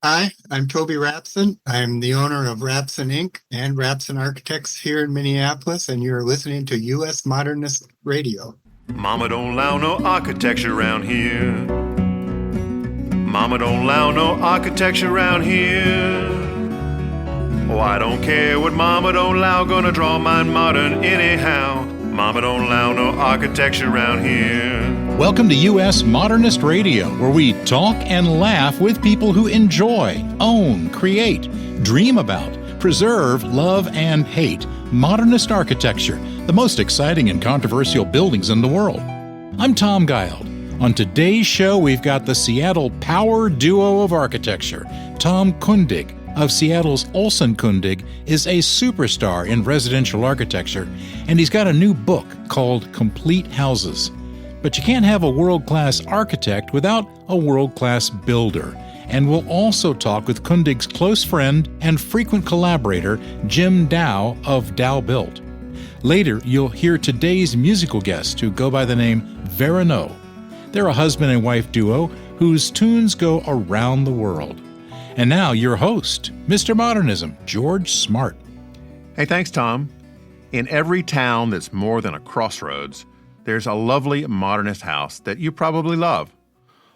Hi, I'm Toby Rapson. I'm the owner of Rapson Inc. and Rapson Architects here in Minneapolis, and you're listening to U.S. Modernist Radio. Mama don't allow no architecture around here. Mama don't allow no architecture around here. Oh, I don't care what Mama don't allow, gonna draw mine modern anyhow. Mama don't allow no architecture around here. Welcome to U.S. Modernist Radio, where we talk and laugh with people who enjoy, own, create, dream about, preserve, love, and hate modernist architecture, the most exciting and controversial buildings in the world. I'm Tom Guild. On today's show, we've got the Seattle power duo of architecture. Tom Kundig of Seattle's Olson Kundig is a superstar in residential architecture, and he's got a new book called Complete Houses. But you can't have a world-class architect without a world-class builder. And we'll also talk with Kundig's close friend and frequent collaborator, Jim Dow of Dowbuilt. Later, you'll hear today's musical guests who go by the name Veronneau. They're a husband and wife duo whose tunes go around the world. And now, your host, Mr. Modernism, George Smart. Hey, thanks, Tom. In every town that's more than a crossroads, there's a lovely modernist house that you probably love.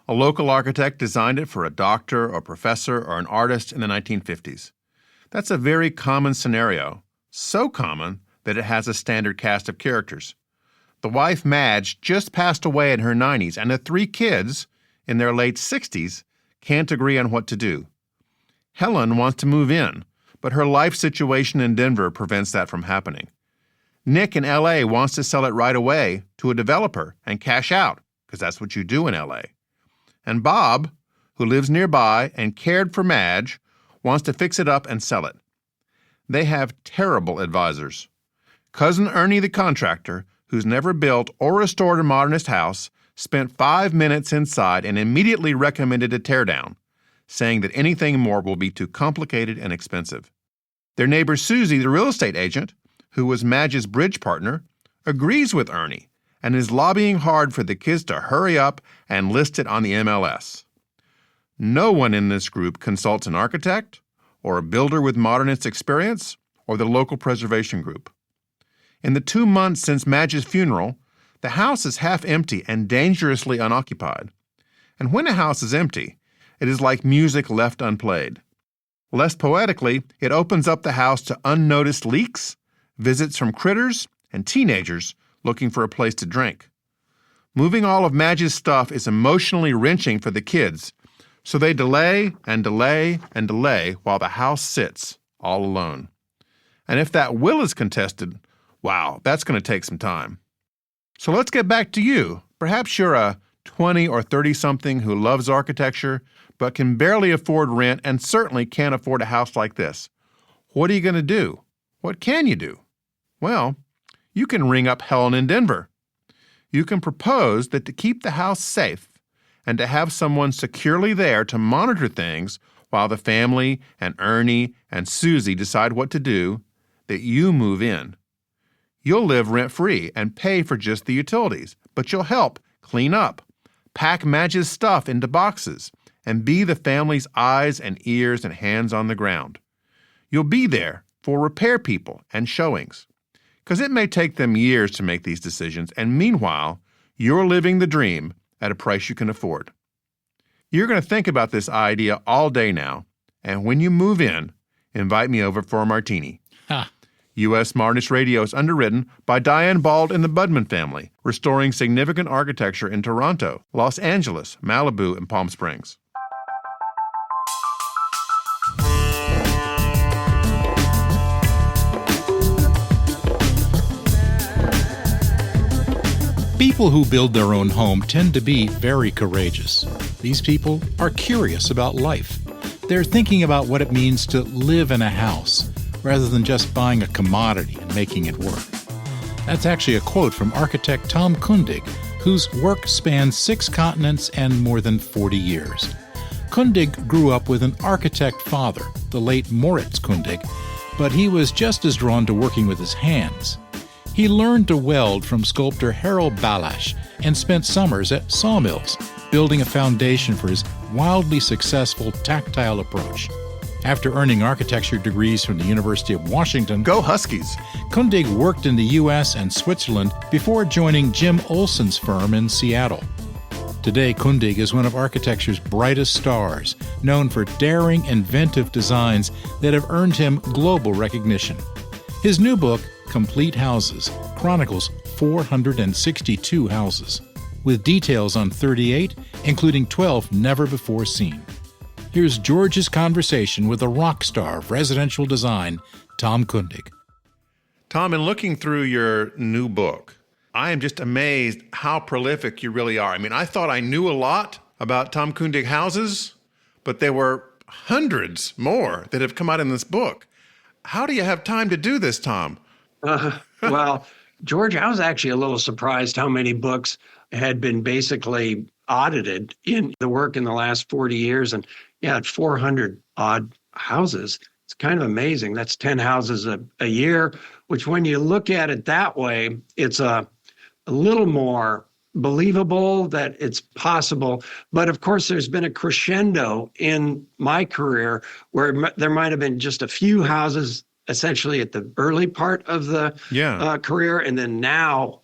A local architect designed it for a doctor or professor or an artist in the 1950s. That's a very common scenario, so common that it has a standard cast of characters. The wife, Madge, just passed away in her 90s, and the three kids, in their late 60s, can't agree on what to do. Helen wants to move in, but her life situation in Denver prevents that from happening. Nick in L.A. wants to sell it right away to a developer and cash out, because that's what you do in L.A. And Bob, who lives nearby and cared for Madge, wants to fix it up and sell it. They have terrible advisors. Cousin Ernie the contractor, who's never built or restored a modernist house, spent 5 minutes inside and immediately recommended a teardown, saying that anything more will be too complicated and expensive. Their neighbor Susie, the real estate agent, who was Madge's bridge partner, agrees with Ernie and is lobbying hard for the kids to hurry up and list it on the MLS. No one in this group consults an architect or a builder with modernist experience or the local preservation group. In the 2 months since Madge's funeral, the house is half empty and dangerously unoccupied. And when a house is empty, it is like music left unplayed. Less poetically, it opens up the house to unnoticed leaks, visits from critters, and teenagers looking for a place to drink. Moving all of Madge's stuff is emotionally wrenching for the kids, so they delay and delay and delay while the house sits all alone. And if that will is contested, wow, that's going to take some time. So let's get back to you. Perhaps you're a 20 or 30-something who loves architecture, but can barely afford rent and certainly can't afford a house like this. What are you going to do? What can you do? Well, you can ring up Helen in Denver. You can propose that to keep the house safe and to have someone securely there to monitor things while the family and Ernie and Susie decide what to do, that you move in. You'll live rent-free and pay for just the utilities, but you'll help clean up, pack Madge's stuff into boxes, and be the family's eyes and ears and hands on the ground. You'll be there for repair people and showings, because it may take them years to make these decisions, and meanwhile, you're living the dream at a price you can afford. You're going to think about this idea all day now, and when you move in, invite me over for a martini. Ha. U.S. Modernist Radio is underwritten by Diane Bald and the Budman family, restoring significant architecture in Toronto, Los Angeles, Malibu, and Palm Springs. People who build their own home tend to be very courageous. These people are curious about life. They're thinking about what it means to live in a house, rather than just buying a commodity and making it work. That's actually a quote from architect Tom Kundig, whose work spans 6 continents and more than 40 years. Kundig grew up with an architect father, the late Moritz Kundig, but he was just as drawn to working with his hands. He learned to weld from sculptor Harold Balash and spent summers at sawmills. building a foundation for his wildly successful tactile approach. After earning architecture degrees from the University of Washington, Go Huskies! Kundig worked in the U.S. and Switzerland before joining Jim Olson's firm in Seattle. Today, Kundig is one of architecture's brightest stars, known for daring, inventive designs that have earned him global recognition. His new book, Complete Houses, chronicles 462 houses, with details on 38, including 12 never before seen. Here's George's conversation with a rock star of residential design, Tom Kundig. Tom, in looking through your new book, I am just amazed how prolific you really are. I mean, I thought I knew a lot about Tom Kundig houses, but there were hundreds more that have come out in this book. How do you have time to do this, Tom? Well, George, I was actually a little surprised how many books had been basically audited in the work in the last 40 years. And yeah, 400 odd houses. It's kind of amazing. That's 10 houses a year, which when you look at it that way, it's a little more believable that it's possible. But of course, there's been a crescendo in my career where there might have been just a few houses essentially at the early part of the career. And then now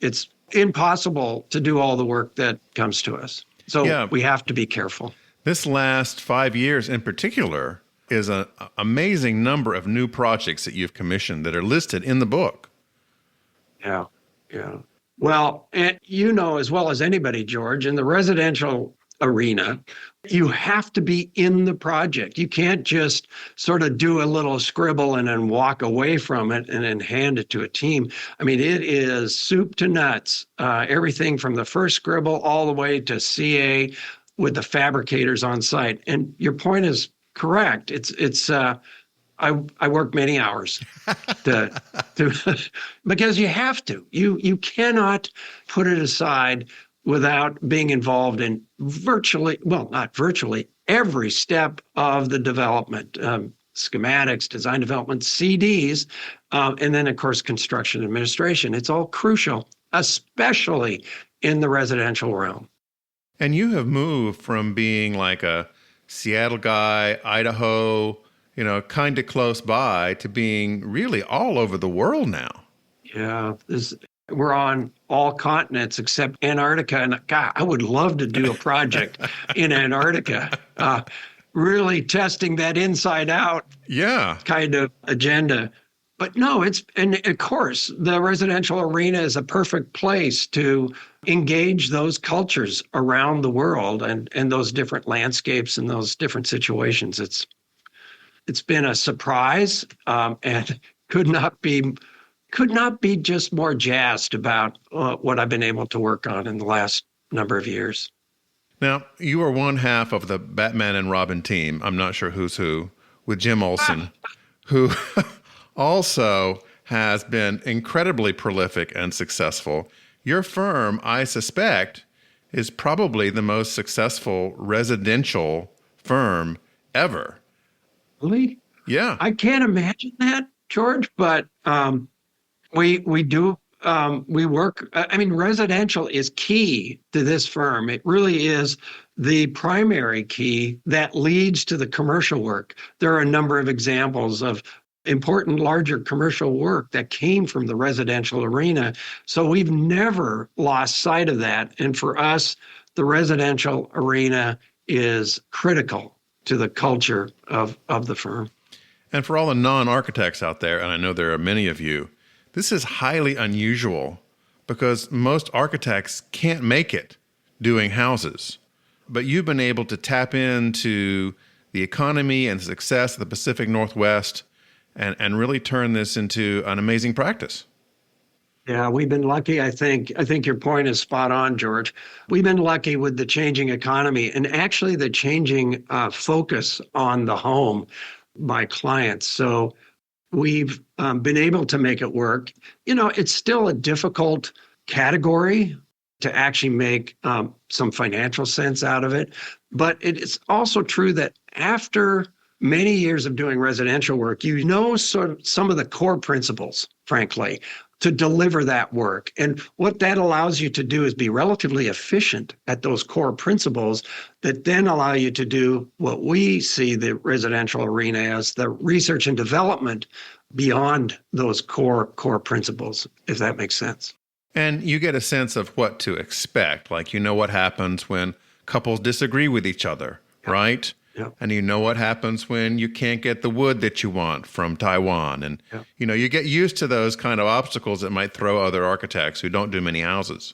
it's impossible to do all the work that comes to us. So we have to be careful. This last 5 years in particular is an amazing number of new projects that you've commissioned that are listed in the book. Yeah. Well, and you know as well as anybody, George, in the residential arena, you have to be in the project. You can't just sort of do a little scribble and then walk away from it and then hand it to a team. I mean, it is soup to nuts, everything from the first scribble all the way to CA with the fabricators on site. And your point is correct. I work many hours to because you have to. You cannot put it aside without being involved in not virtually, every step of the development, schematics, design development, CDs, and then, of course, construction administration. It's all crucial, especially in the residential realm. And you have moved from being like a Seattle guy, Idaho, kind of close by, to being really all over the world now. Yeah, we're on all continents except Antarctica. And God, I would love to do a project in Antarctica, really testing that inside out kind of agenda. But no, and of course, the residential arena is a perfect place to engage those cultures around the world and those different landscapes and those different situations. It's been a surprise, and could not be just more jazzed about what I've been able to work on in the last number of years. Now, you are one half of the Batman and Robin team. I'm not sure who's who, with Jim Olson, who also has been incredibly prolific and successful. Your firm, I suspect, is probably the most successful residential firm ever. Really? Yeah. I can't imagine that, George, but we do. We work. I mean, residential is key to this firm. It really is the primary key that leads to the commercial work. There are a number of examples of important, larger commercial work that came from the residential arena. So we've never lost sight of that. And for us, the residential arena is critical to the culture of the firm. And for all the non-architects out there, and I know there are many of you, this is highly unusual because most architects can't make it doing houses. But you've been able to tap into the economy and success of the Pacific Northwest and really turn this into an amazing practice. Yeah, we've been lucky, I think. I think your point is spot on, George. We've been lucky with the changing economy and actually the changing focus on the home by clients. So we've been able to make it work. It's still a difficult category to actually make some financial sense out of it. But it is also true that after many years of doing residential work, sort of some of the core principles, frankly. to deliver that work. And what that allows you to do is be relatively efficient at those core principles that then allow you to do what we see the residential arena as, the research and development beyond those core principles, if that makes sense. And you get a sense of what to expect. Like, you know what happens when couples disagree with each other, right? Yeah. And you know what happens when you can't get the wood that you want from Taiwan. And, you get used to those kind of obstacles that might throw other architects who don't do many houses.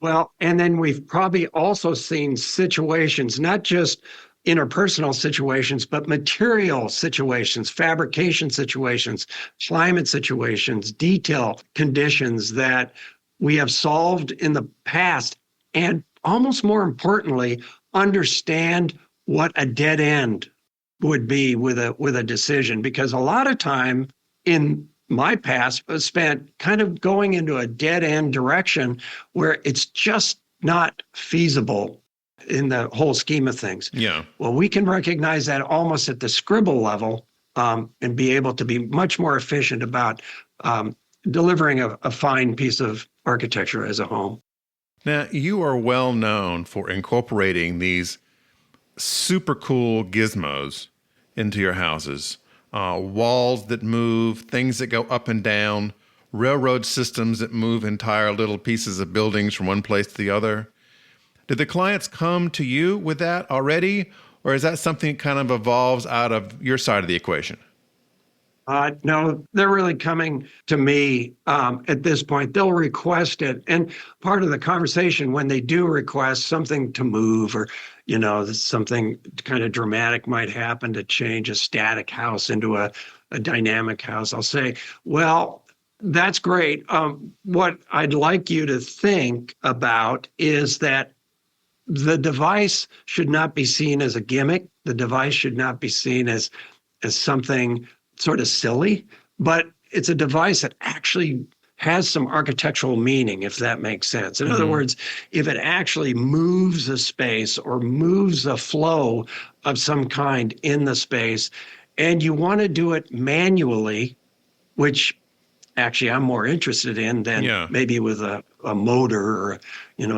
Well, and then we've probably also seen situations, not just interpersonal situations, but material situations, fabrication situations, climate situations, detail conditions that we have solved in the past, and almost more importantly, understand what a dead end would be with a decision. Because a lot of time in my past was spent kind of going into a dead end direction where it's just not feasible in the whole scheme of things. Yeah. Well, we can recognize that almost at the scribble level, and be able to be much more efficient about delivering a fine piece of architecture as a home. Now, you are well known for incorporating these super cool gizmos into your houses. Walls that move, things that go up and down, railroad systems that move entire little pieces of buildings from one place to the other. Did the clients come to you with that already, or is that something that kind of evolves out of your side of the equation? No, they're really coming to me at this point. They'll request it. And part of the conversation when they do request something to move, or, something kind of dramatic might happen to change a static house into a dynamic house, I'll say, well, that's great. What I'd like you to think about is that the device should not be seen as a gimmick. The device should not be seen as something sort of silly, but it's a device that actually has some architectural meaning, if that makes sense. In other words, if it actually moves a space or moves a flow of some kind in the space, and you want to do it manually, which actually I'm more interested in than maybe with a motor or,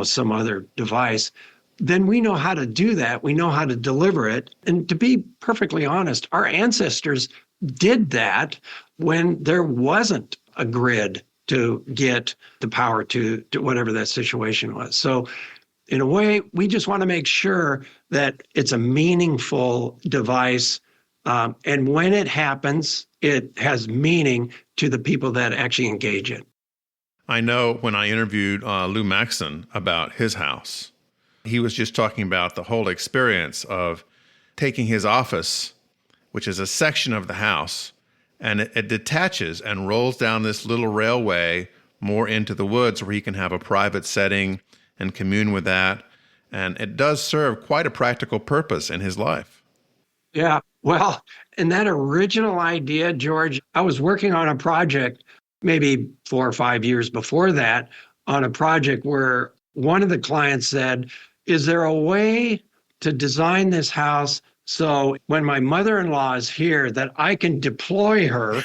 some other device, then we know how to do that. We know how to deliver it. And to be perfectly honest, our ancestors did that when there wasn't a grid to get the power to whatever that situation was. So in a way, we just want to make sure that it's a meaningful device. And when it happens, it has meaning to the people that actually engage it. I know when I interviewed Lou Maxon about his house, he was just talking about the whole experience of taking his office, which is a section of the house, and it detaches and rolls down this little railway more into the woods where he can have a private setting and commune with that. And it does serve quite a practical purpose in his life. Yeah, well, and that original idea, George, I was working on a project maybe 4 or 5 years before that, on a project where one of the clients said, is there a way to design this house so when my mother-in-law is here that I can deploy her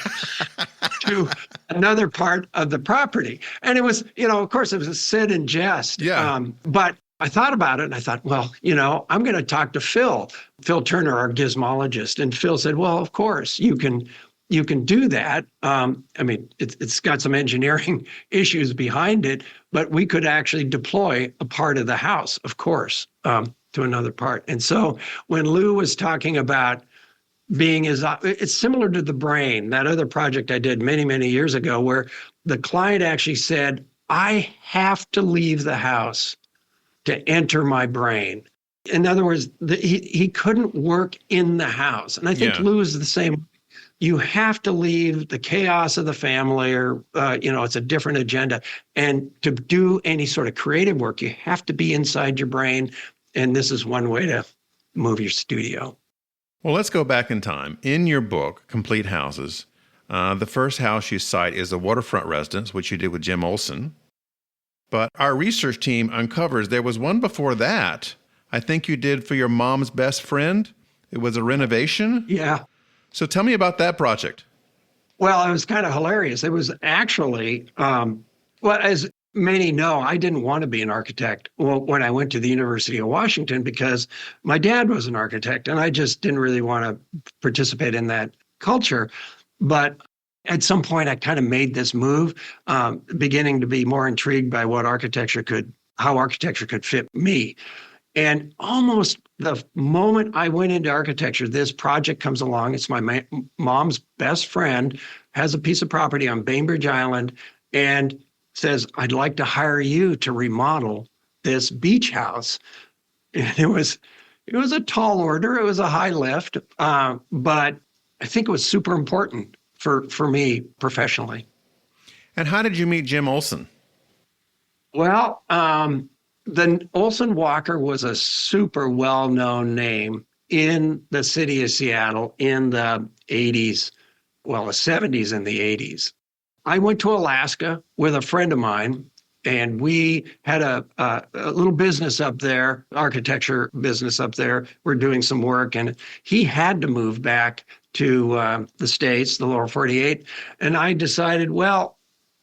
to another part of the property? And it was, of course, it was a sit and jest. Yeah. But I thought about it and I thought, well, I'm going to talk to Phil Turner, our gizmologist. And Phil said, well, of course, you can do that. It's got some engineering issues behind it, but we could actually deploy a part of the house, of course, to another part. And so when Lou was talking about it's similar to the brain, that other project I did many, many years ago, where the client actually said, I have to leave the house to enter my brain. In other words, he couldn't work in the house. And I think Lou is the same. You have to leave the chaos of the family, or, it's a different agenda. And to do any sort of creative work, you have to be inside your brain. And this is one way to move your studio. Well, let's go back in time. In your book, Complete Houses, the first house you cite is a waterfront residence, which you did with Jim Olson. But our research team uncovers there was one before that. I think you did for your mom's best friend. It was a renovation. Yeah. So tell me about that project. Well, it was kind of hilarious. It was actually, well, as many know, I didn't want to be an architect when I went to the University of Washington because my dad was an architect and I just didn't really want to participate in that culture. But at some point, I kind of made this move, beginning to be more intrigued by how architecture could fit me. And almost the moment I went into architecture, this project comes along. It's my mom's best friend, has a piece of property on Bainbridge Island, and says, I'd like to hire you to remodel this beach house. And it was a tall order. It was a high lift, but I think it was super important for me professionally. And how did you meet Jim Olson? Well, the Olson Walker was a super well-known name in the city of Seattle in the 80s, well, the 70s and the 80s. I went to Alaska with a friend of mine, and we had a little business up there, architecture business up there. We're doing some work, and he had to move back to the States, the lower 48. And I decided, well,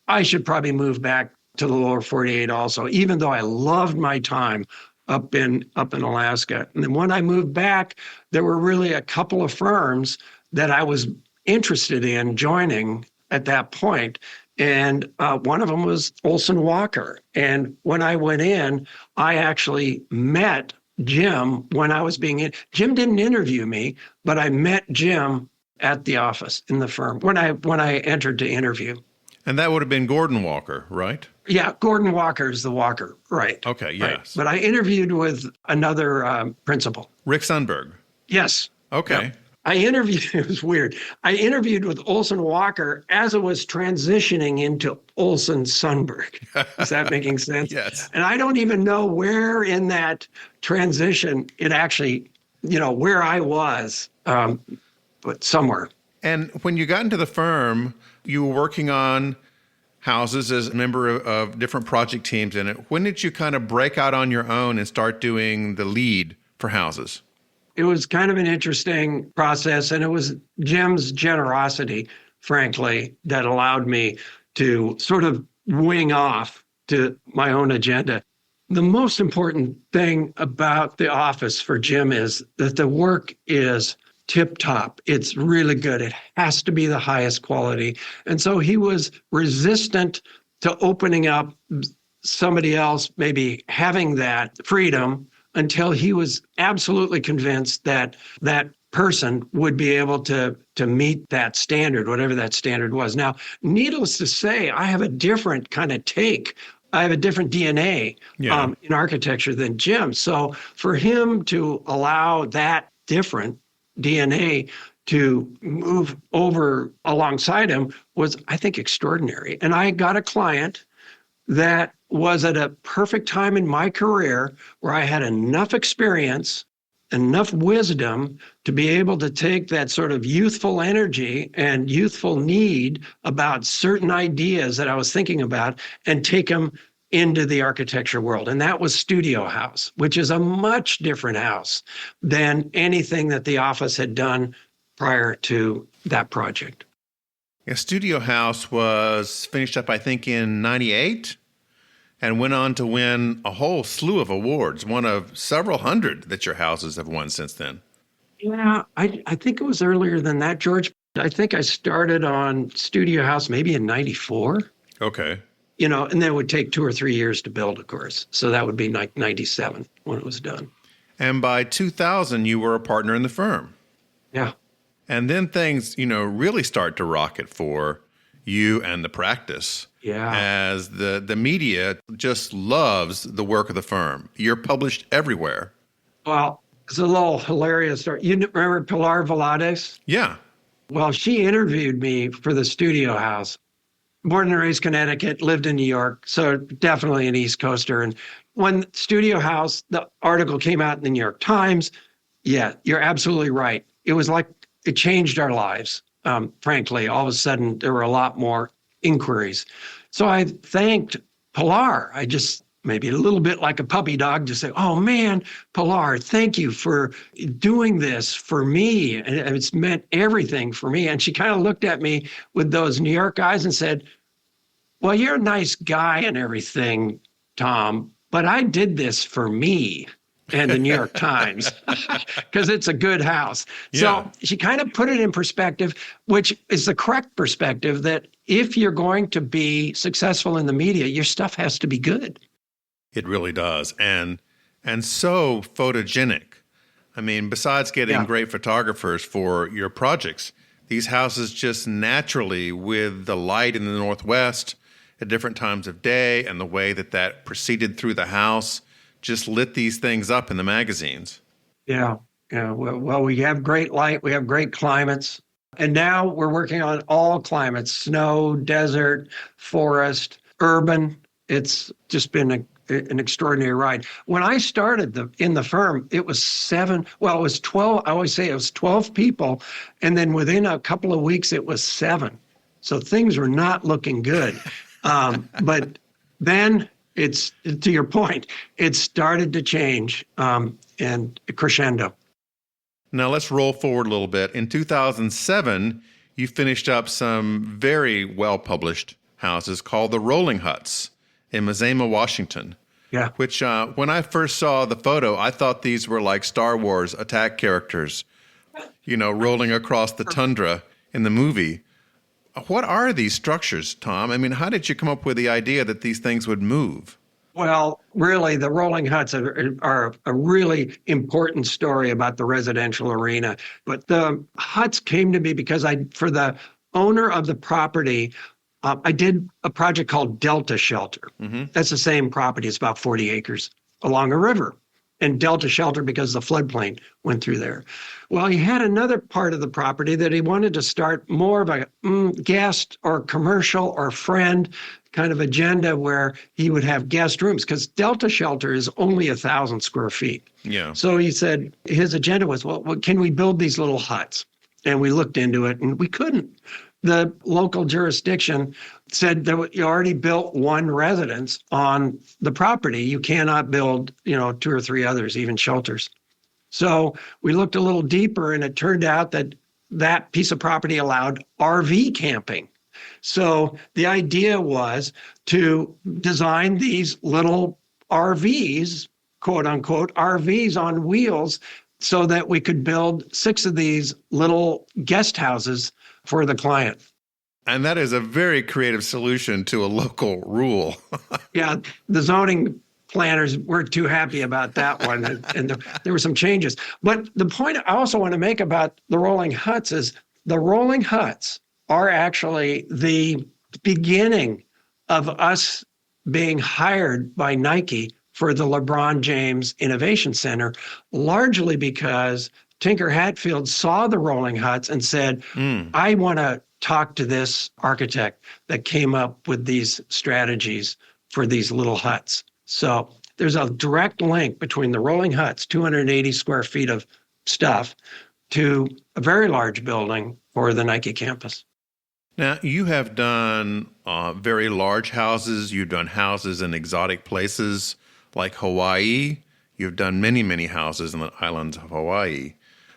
I should probably move back to the lower 48 also, even though I loved my time up in Alaska. And then when I moved back, there were really a couple of firms that I was interested in joining at that point. And one of them was Olson Walker. And when I went in, I actually met Jim when I was being in. Jim didn't interview me, but I met Jim at the office in the firm when I entered to interview. And that would have been Gordon Walker, right? Yeah, Gordon Walker is the Walker, right. Okay, yes. Right. But I interviewed with another principal. Rick Sundberg. Yes. Okay. Yeah. It was weird. I interviewed with Olson Walker as it was transitioning into Olson Sundberg. Is that making sense? Yes. And I don't even know where in that transition it actually, where I was, but somewhere. And when you got into the firm, you were working on houses as a member of different project teams in it. When did you kind of break out on your own and start doing the lead for houses? It was kind of an interesting process, and it was Jim's generosity, frankly, that allowed me to sort of wing off to my own agenda. The most important thing about the office for Jim is that the work is tip top. It's really good. It has to be the highest quality. And so he was resistant to opening up somebody else, maybe having that freedom until he was absolutely convinced that that person would be able to meet that standard, whatever that standard was. Now, needless to say, I have a different kind of take. I have a different DNA in architecture than Jim. So for him to allow that different DNA to move over alongside him was, I think, extraordinary. And I got a client that was at a perfect time in my career where I had enough experience, enough wisdom to be able to take that sort of youthful energy and youthful need about certain ideas that I was thinking about and take them into the architecture world. And that was Studio House, which is a much different house than anything that the office had done prior to that project. Yeah, Studio House was finished up, I think, in 98 and went on to win a whole slew of awards, one of several hundred that your houses have won since then. Yeah, I think it was earlier than that, George. I think I started on Studio House maybe in 94. Okay. And then it would take 2 or 3 years to build, of course. So that would be 97 when it was done. And by 2000, you were a partner in the firm. Yeah. And then things, really start to rocket for you and the practice. Yeah. As the media just loves the work of the firm. You're published everywhere. Well, it's a little hilarious story. You remember Pilar Velades? Yeah. Well, she interviewed me for the Studio House. Born and raised Connecticut, lived in New York, so definitely an East Coaster. And when Studio House, the article came out in the New York Times, yeah, you're absolutely right. It was like it changed our lives, frankly. All of a sudden, there were a lot more inquiries. So I thanked Pilar. I just maybe a little bit like a puppy dog, to say, oh man, Pilar, thank you for doing this for me. And it's meant everything for me. And she kind of looked at me with those New York eyes and said, well, you're a nice guy and everything, Tom, but I did this for me and the New York Times because it's a good house. Yeah. So she kind of put it in perspective, which is the correct perspective, that if you're going to be successful in the media, your stuff has to be good. It really does. And so photogenic. I mean, besides getting great photographers for your projects, these houses just naturally, with the light in the Northwest at different times of day and the way that proceeded through the house, just lit these things up in the magazines. Yeah. Well, we have great light. We have great climates. And now we're working on all climates: snow, desert, forest, urban. It's just been an extraordinary ride. When I started in the firm, it was 12. I always say it was 12 people. And then within a couple of weeks, it was 7. So things were not looking good. But then it's, to your point, it started to change and crescendo. Now let's roll forward a little bit. In 2007, you finished up some very well-published houses called the Rolling Huts in Mazama, Washington. Yeah. Which, when I first saw the photo, I thought these were like Star Wars attack characters, rolling across the tundra in the movie. What are these structures, Tom? I mean, how did you come up with the idea that these things would move? Well, really, the Rolling Huts are a really important story about the residential arena. But the huts came to me because for the owner of the property, I did a project called Delta Shelter. Mm-hmm. That's the same property. It's about 40 acres along a river. And Delta Shelter because the floodplain went through there. Well, he had another part of the property that he wanted to start more of a guest or commercial or friend kind of agenda where he would have guest rooms, because Delta Shelter is only 1,000 square feet. Yeah. So he said his agenda was, well, can we build these little huts? And we looked into it and we couldn't. The local jurisdiction said that you already built one residence on the property. You cannot build, 2 or 3 others, even shelters. So we looked a little deeper, and it turned out that piece of property allowed RV camping. So the idea was to design these little RVs, quote unquote, RVs on wheels, so that we could build 6 of these little guest houses for the client. And that is a very creative solution to a local rule. Yeah, the zoning planners weren't too happy about that one, and there were some changes. But the point I also want to make about the Rolling Huts is the Rolling Huts are actually the beginning of us being hired by Nike for the LeBron James Innovation Center, largely because Tinker Hatfield saw the Rolling Huts and said, I want to talk to this architect that came up with these strategies for these little huts. So there's a direct link between the Rolling Huts, 280 square feet of stuff, to a very large building for the Nike campus. Now, you have done very large houses. You've done houses in exotic places like Hawaii. You've done many, many houses in the islands of Hawaii.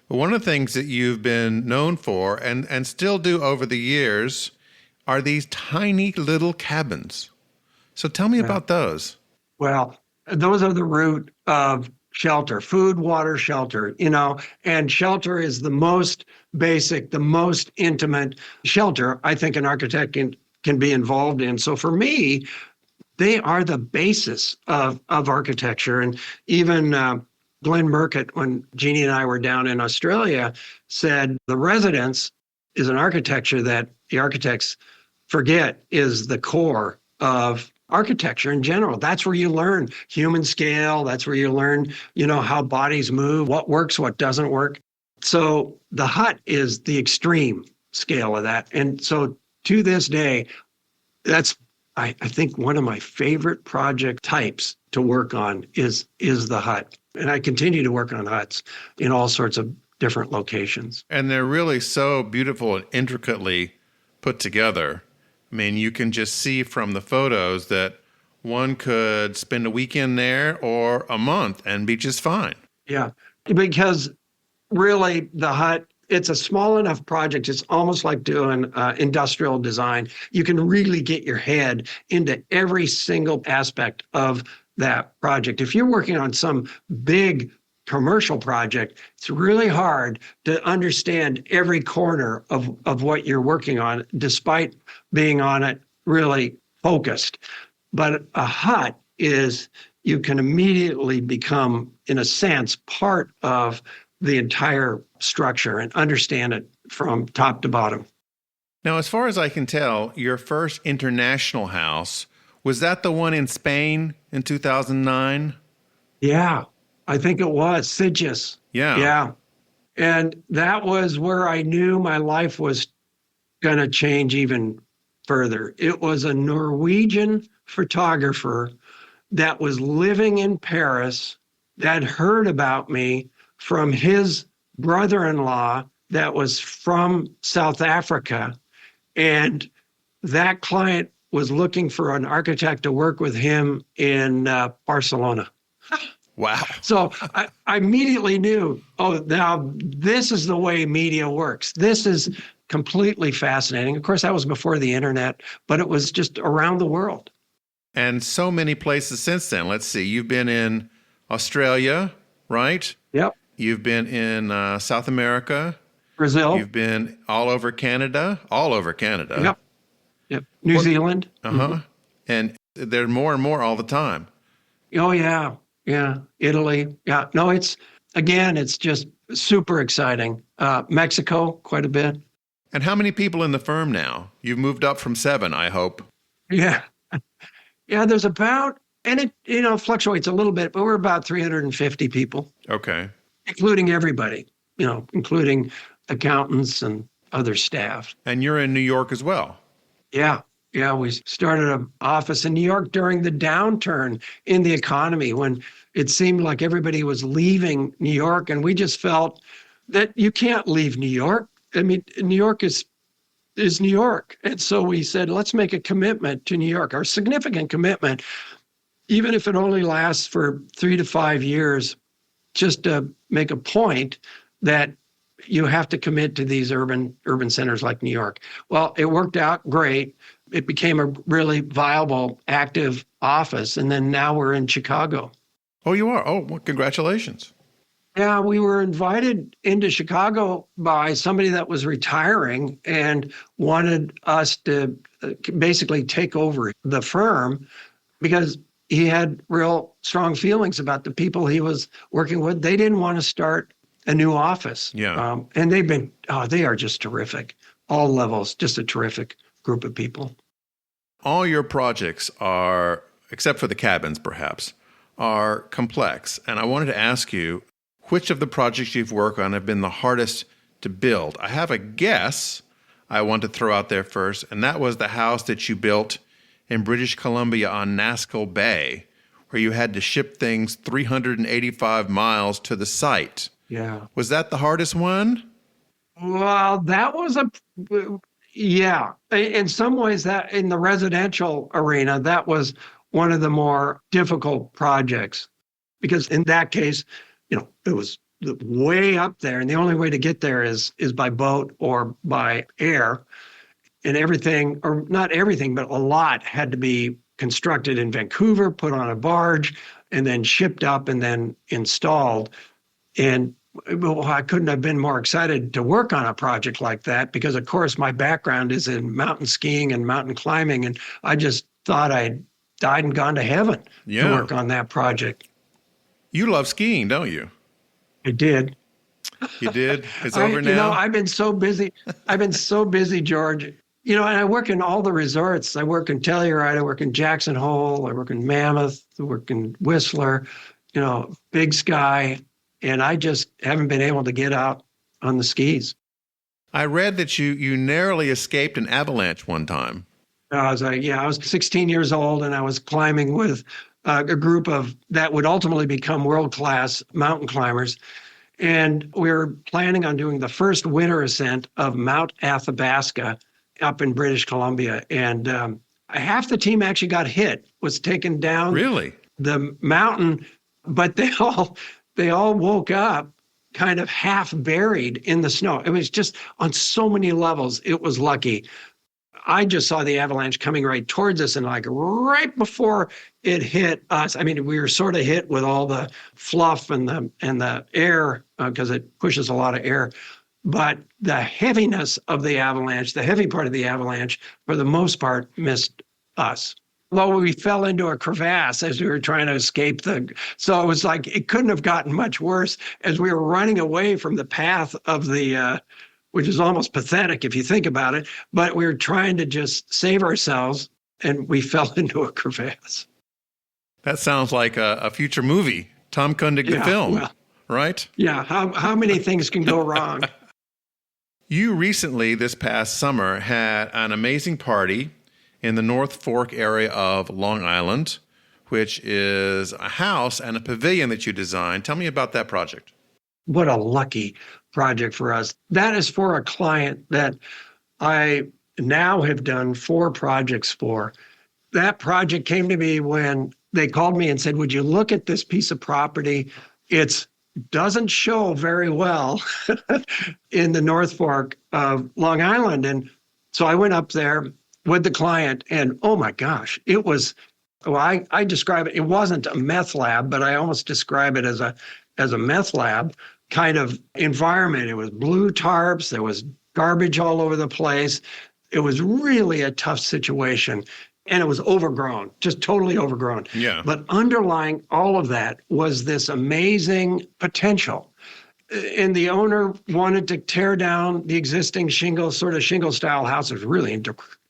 But one of the things that you've been known for and still do over the years are these tiny little cabins. So tell me about those. Well, those are the root of shelter: food, water, shelter, and shelter is the most basic, the most intimate shelter I think an architect can be involved in. So for me, they are the basis of architecture. And even Glenn Murcutt, when Jeannie and I were down in Australia, said the residence is an architecture that the architects forget is the core of architecture in general. That's where you learn human scale. That's where you learn, how bodies move, what works, what doesn't work. So the hut is the extreme scale of that. And so to this day, that's, I think, one of my favorite project types to work on is the hut. And I continue to work on huts in all sorts of different locations. And they're really so beautiful and intricately put together. I mean, you can just see from the photos that one could spend a weekend there or a month and be just fine. Yeah, because really the hut, it's a small enough project. It's almost like doing industrial design. You can really get your head into every single aspect of that project. If you're working on some big commercial project, it's really hard to understand every corner of what you're working on, despite being on it really focused. But a hut is, you can immediately become, in a sense, part of the entire structure and understand it from top to bottom. Now, as far as I can tell, your first international house, was that the one in Spain in 2009? Yeah, I think it was Sigis. Yeah. Yeah. And that was where I knew my life was going to change even further. It was a Norwegian photographer that was living in Paris that heard about me from his brother-in-law that was from South Africa. And that client was looking for an architect to work with him in Barcelona. Wow. So I immediately knew, oh, now this is the way media works. This is completely fascinating. Of course, that was before the internet, but it was just around the world. And so many places since then. Let's see. You've been in Australia, right? Yep. You've been in South America. Brazil. You've been all over Canada. All over Canada. Yep. Yep. New Zealand. Uh-huh. And there are more and more all the time. Oh, yeah. Yeah. Italy. Yeah. No, it's just super exciting. Mexico, quite a bit. And how many people in the firm now? You've moved up from 7, I hope. Yeah. Yeah, there's about, and it fluctuates a little bit, but we're about 350 people. Okay. Including everybody, including accountants and other staff. And you're in New York as well. Yeah. Yeah. We started an office in New York during the downturn in the economy when it seemed like everybody was leaving New York. And we just felt that you can't leave New York. I mean, New York is New York. And so we said, let's make a commitment to New York, our significant commitment, even if it only lasts for 3 to 5 years, just to make a point that you have to commit to these urban centers like New York. Well, it worked out great. It became a really viable, active office. And then now we're in Chicago. Oh, you are? Oh, well, congratulations. Yeah, we were invited into Chicago by somebody that was retiring and wanted us to basically take over the firm because he had real strong feelings about the people he was working with. They didn't want to start a new office. Yeah. And they are just terrific. All levels, just a terrific group of people. All your projects are, except for the cabins perhaps, are complex. And I wanted to ask you, which of the projects you've worked on have been the hardest to build? I have a guess I want to throw out there first, and that was the house that you built in British Columbia on Naskell Bay, where you had to ship things 385 miles to the site. Yeah. Was that the hardest one? Well, that was yeah. In some ways, that in the residential arena, that was one of the more difficult projects because in that case, it was way up there, and the only way to get there is by boat or by air. And everything, or not everything, but a lot had to be constructed in Vancouver, put on a barge, and then shipped up and then installed. And I couldn't have been more excited to work on a project like that because, of course, my background is in mountain skiing and mountain climbing, and I just thought I'd died and gone to heaven to work on that project. You love skiing, don't you? I did. You did? It's over now? I've been so busy. George. And I work in all the resorts. I work in Telluride. I work in Jackson Hole. I work in Mammoth. I work in Whistler, Big Sky. And I just haven't been able to get out on the skis. I read that you narrowly escaped an avalanche one time. I was 16 years old, and I was climbing with a group that would ultimately become world-class mountain climbers. And we were planning on doing the first winter ascent of Mount Athabasca up in British Columbia. And Half the team actually got hit, was taken down Really? the mountain, but they all woke up kind of half buried in the snow. It was just on so many levels. It was lucky. I just saw the avalanche coming right towards us, and like right before it hit us, I mean, we were sort of hit with all the fluff and the air because it pushes a lot of air. But the heaviness of the avalanche, the heavy part of the avalanche, for the most part, missed us. Well, we fell into a crevasse as we were trying to escape so it was like, it couldn't have gotten much worse as we were running away from the path of the, which is almost pathetic if you think about it, but we were trying to just save ourselves and we fell into a crevasse. That sounds like a future movie, Tom Kundig the film, well, right? Yeah, how many things can go wrong? You recently, this past summer, had an amazing party in the North Fork area of Long Island, which is a house and a pavilion that you designed. Tell me about that project. What a lucky project for us. That is for a client that I now have done 4 projects for. That project came to me when they called me and said, would you look at this piece of property? It doesn't show very well in the North Fork of Long Island. And so I went up there with the client, and oh my gosh, it was, well, I describe it, it wasn't a meth lab, but I almost describe it as a meth lab kind of environment. It was blue tarps, there was garbage all over the place. It was really a tough situation, and it was overgrown, just totally overgrown. Yeah. But underlying all of that was this amazing potential. And the owner wanted to tear down the existing shingle style house. It was really in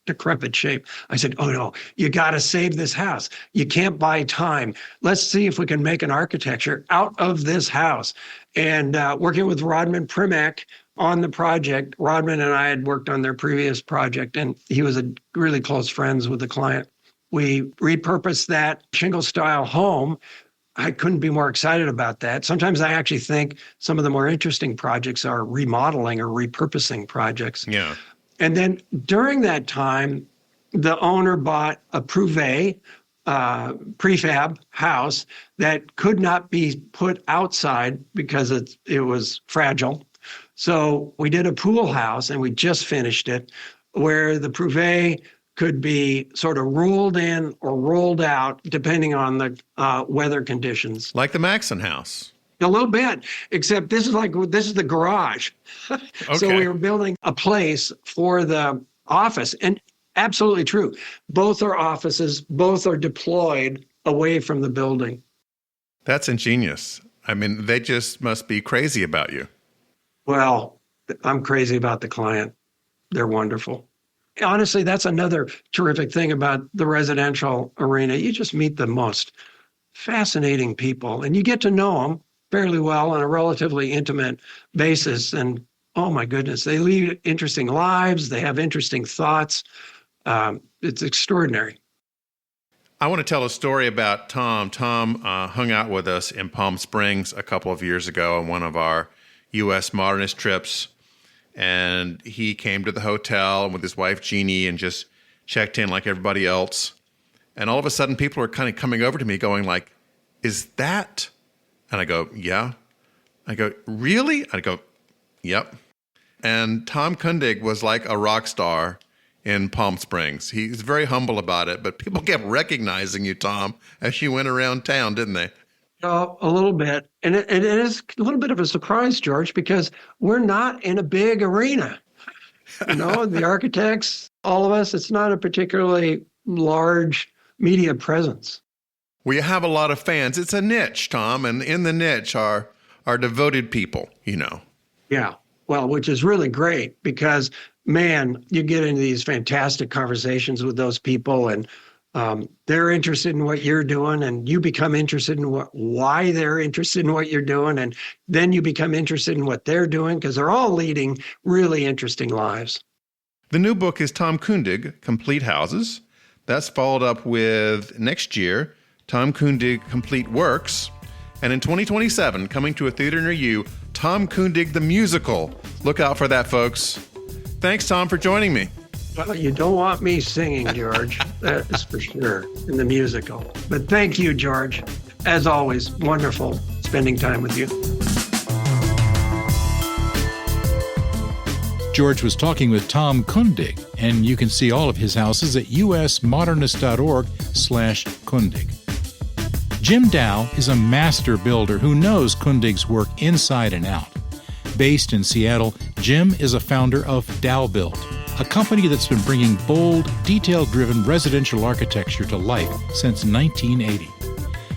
decrepit shape. I said, oh no, you got to save this house. You can't buy time. Let's see if we can make an architecture out of this house. And working with Rodman Primack on the project, Rodman and I had worked on their previous project, and he was really close friends with the client. We repurposed that shingle style home. I couldn't be more excited about that. Sometimes I actually think some of the more interesting projects are remodeling or repurposing projects. Yeah. And then during that time, the owner bought a prefab house that could not be put outside because it was fragile. So we did a pool house, and we just finished it, where the prefab could be sort of rolled in or rolled out depending on the weather conditions. Like the Maxon house. A little bit, except this is the garage. Okay. So we were building a place for the office, and absolutely true. Both are offices, both are deployed away from the building. That's ingenious. I mean, they just must be crazy about you. Well, I'm crazy about the client. They're wonderful. Honestly, that's another terrific thing about the residential arena. You just meet the most fascinating people, and you get to know them fairly well on a relatively intimate basis. And oh my goodness, they lead interesting lives. They have interesting thoughts. It's extraordinary. I want to tell a story about Tom. Tom hung out with us in Palm Springs a couple of years ago on one of our U.S. Modernist trips. And he came to the hotel with his wife, Jeannie, and just checked in like everybody else. And all of a sudden, people are kind of coming over to me going like, is that? And I go, yeah. I go, really? I go, yep. And Tom Kundig was like a rock star in Palm Springs. He's very humble about it, but people kept recognizing you, Tom, as you went around town, didn't they? A little bit. And it is a little bit of a surprise, George, because we're not in a big arena. You know, the architects, all of us, it's not a particularly large media presence. Well, you have a lot of fans. It's a niche, Tom, and in the niche are devoted people, you know. Yeah, well, which is really great because, man, you get into these fantastic conversations with those people, and they're interested in what you're doing, and you become interested in why they're interested in what you're doing, and then you become interested in what they're doing because they're all leading really interesting lives. The new book is Tom Kundig, Complete Houses. That's followed up with next year, Tom Kundig, Complete Works. And in 2027, coming to a theater near you, Tom Kundig the Musical. Look out for that, folks. Thanks, Tom, for joining me. Well, you don't want me singing, George. That is for sure, in the musical. But thank you, George. As always, wonderful spending time with you. George was talking with Tom Kundig, and you can see all of his houses at usmodernist.org/Kundig. Jim Dow is a master builder who knows Kundig's work inside and out. Based in Seattle, Jim is a founder of Dowbuilt, a company that's been bringing bold, detail-driven residential architecture to life since 1980.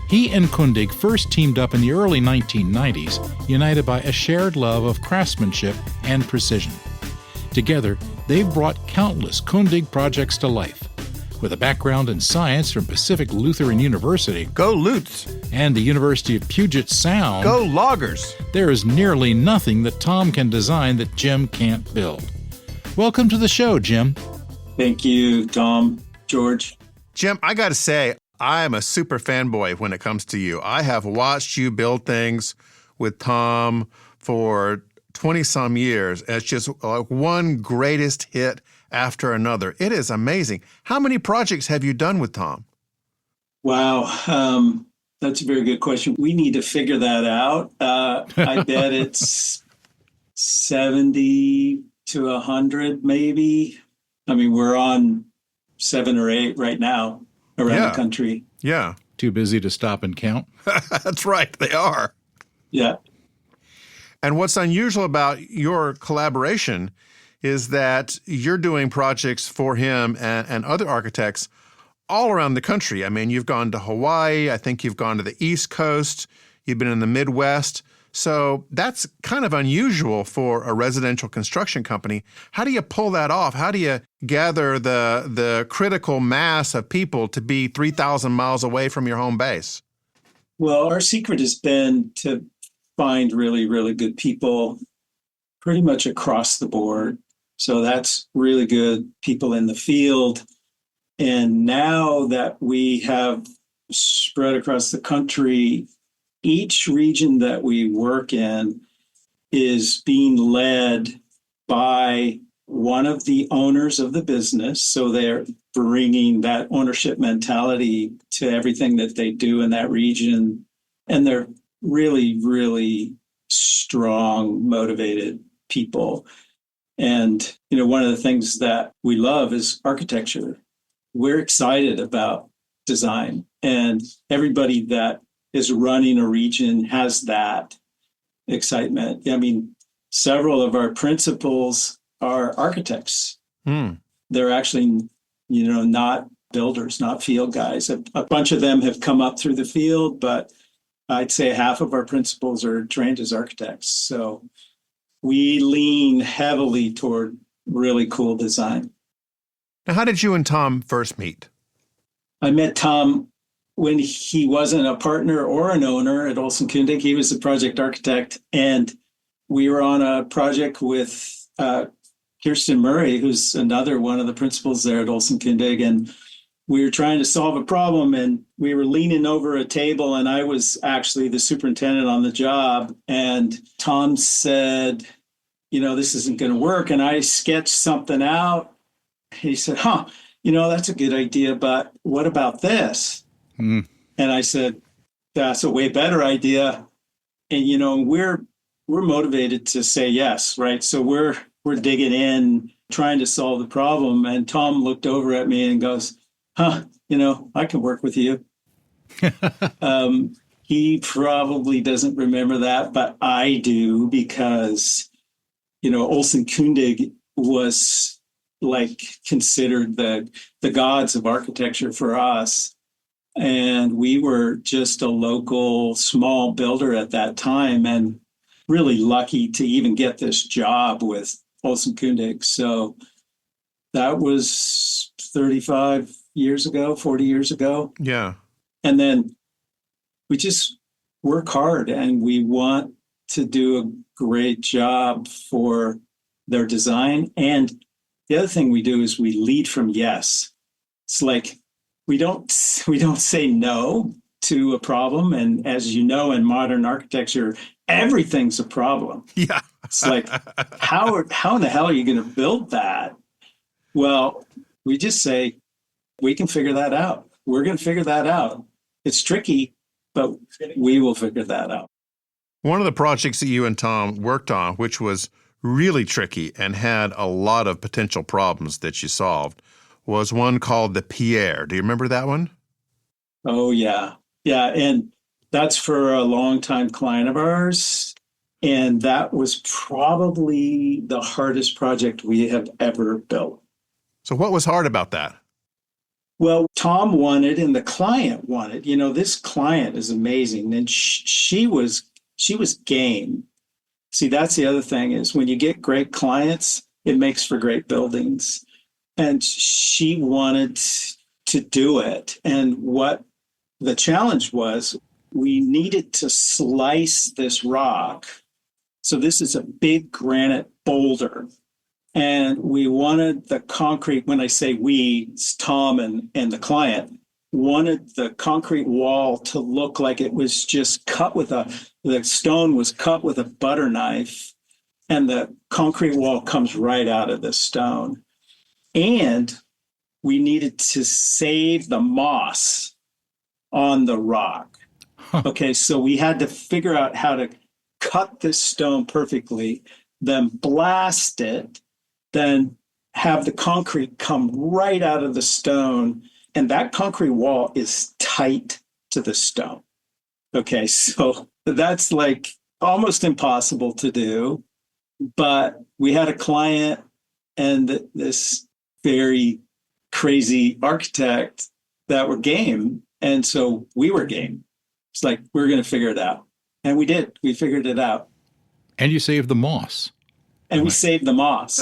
He and Kundig first teamed up in the early 1990s, united by a shared love of craftsmanship and precision. Together, they've brought countless Kundig projects to life. With a background in science from Pacific Lutheran University, Go Lutz! And the University of Puget Sound, Go Loggers! There is nearly nothing that Tom can design that Jim can't build. Welcome to the show, Jim. Thank you, Tom, George. Jim, I got to say, I am a super fanboy when it comes to you. I have watched you build things with Tom for 20-some years. It's just like one greatest hit after another. It is amazing. How many projects have you done with Tom? Wow, that's a very good question. We need to figure that out. I bet it's 70 to 100, maybe. I mean, we're on 7 or 8 right now around the country. Yeah. Too busy to stop and count? That's right. They are. Yeah. And what's unusual about your collaboration is that you're doing projects for him and other architects all around the country. I mean, you've gone to Hawaii. I think you've gone to the East Coast. You've been in the Midwest. So that's kind of unusual for a residential construction company. How do you pull that off? How do you gather the critical mass of people to be 3,000 miles away from your home base? Well, our secret has been to find really, really good people pretty much across the board. So that's really good people in the field. And now that we have spread across the country, each region that we work in is being led by one of the owners of the business. So they're bringing that ownership mentality to everything that they do in that region. And they're really, really strong, motivated people. And, you know, one of the things that we love is architecture. We're excited about design, and everybody that is running a region has that excitement. I mean, several of our principals are architects. They're actually, you know, not builders, not field guys. A bunch of them have come up through the field, but I'd say half of our principals are trained as architects. So we lean heavily toward really cool design. Now, how did you and Tom first meet? I met Tom when he wasn't a partner or an owner at Olson Kundig. He was the project architect, and we were on a project with Kirsten Murray, who's another one of the principals there at Olson Kundig, and we were trying to solve a problem, and we were leaning over a table, and I was actually the superintendent on the job, and Tom said, you know, this isn't going to work, and I sketched something out. He said, you know, that's a good idea, but what about this? And I said, that's a way better idea. And, you know, we're motivated to say yes, right? So we're digging in, trying to solve the problem. And Tom looked over at me and goes, you know, I can work with you. He probably doesn't remember that, but I do, because, you know, Olson Kundig was like considered the gods of architecture for us. And we were just a local small builder at that time, and really lucky to even get this job with Olson Kundig. So that was 35 years ago, 40 years ago. Yeah. And then we just work hard, and we want to do a great job for their design. And the other thing we do is we lead from yes. It's like we don't say no to a problem. And as you know, in modern architecture, everything's a problem. Yeah. It's like, how in the hell are you going to build that? Well, we just say, we can figure that out. We're going to figure that out. It's tricky, but we will figure that out. One of the projects that you and Tom worked on, which was really tricky and had a lot of potential problems that you solved, was one called the Pierre. Do you remember that one? Oh, yeah. Yeah. And that's for a longtime client of ours. And that was probably the hardest project we have ever built. So what was hard about that? Well, Tom wanted and the client wanted. This client is amazing. And she was game. See, that's the other thing is when you get great clients, it makes for great buildings. And she wanted to do it. And what the challenge was, we needed to slice this rock. So this is a big granite boulder. And we wanted the concrete, when I say we, it's Tom and the client, wanted the concrete wall to look like it was just cut with the stone was cut with a butter knife, and the concrete wall comes right out of the stone. And we needed to save the moss on the rock. Okay, so we had to figure out how to cut this stone perfectly, then blast it, then have the concrete come right out of the stone. And that concrete wall is tight to the stone. Okay, so that's like almost impossible to do. But we had a client and this very crazy architect that were game. And so we were game. It's like, we're going to figure it out. And we did. We figured it out. And you saved the moss. And we saved the moss.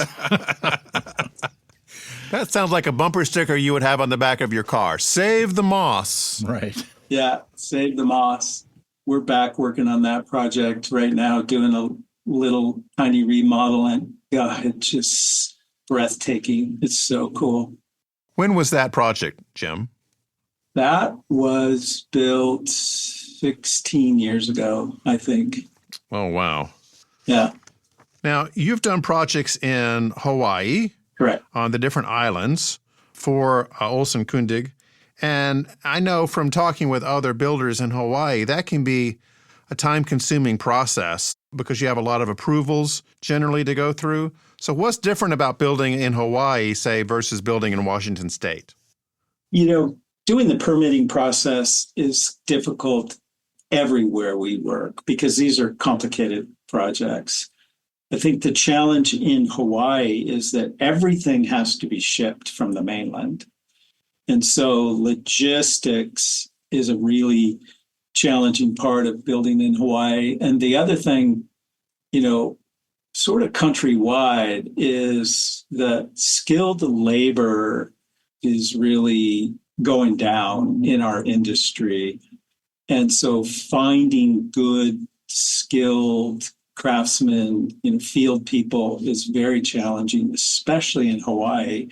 That sounds like a bumper sticker you would have on the back of your car. Save the moss. Right. Yeah, save the moss. We're back working on that project right now, doing a little tiny remodel. And God, it's just breathtaking. It's so cool. When was that project, Jim? That was built 16 years ago, I think. Oh, wow. Yeah. Now, you've done projects in Hawaii. Correct. On the different islands for Olson Kundig. And I know from talking with other builders in Hawaii, that can be a time-consuming process because you have a lot of approvals generally to go through. So what's different about building in Hawaii, say, versus building in Washington State? Doing the permitting process is difficult everywhere we work because these are complicated projects. I think the challenge in Hawaii is that everything has to be shipped from the mainland. And so logistics is a really challenging part of building in Hawaii. And the other thing, sort of countrywide is that skilled labor is really going down in our industry. And so finding good, skilled craftsmen, field people is very challenging, especially in Hawaii,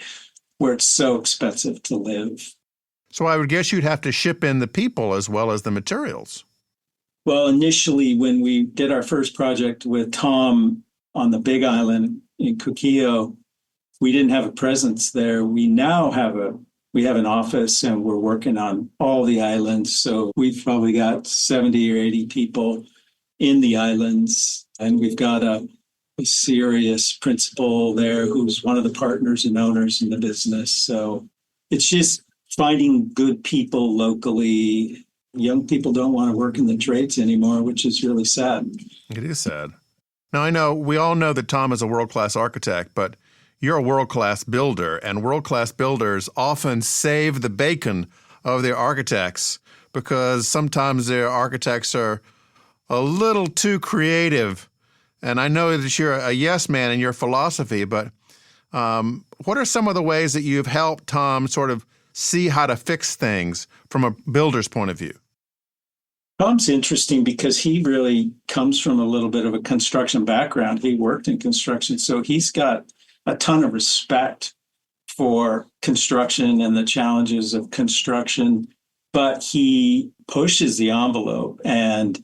where it's so expensive to live. So I would guess you'd have to ship in the people as well as the materials. Well, initially, when we did our first project with Tom on the Big Island in Kukio, we didn't have a presence there. We now have an office and we're working on all the islands. So we've probably got 70 or 80 people in the islands. And we've got a serious principal there who's one of the partners and owners in the business. So it's just finding good people locally. Young people don't want to work in the trades anymore, which is really sad. It is sad. Now, I know we all know that Tom is a world-class architect, but you're a world-class builder, and world-class builders often save the bacon of their architects because sometimes their architects are a little too creative. And I know that you're a yes man in your philosophy, but what are some of the ways that you've helped Tom sort of see how to fix things from a builder's point of view? Tom's interesting because he really comes from a little bit of a construction background. He worked in construction, so he's got a ton of respect for construction and the challenges of construction, but he pushes the envelope and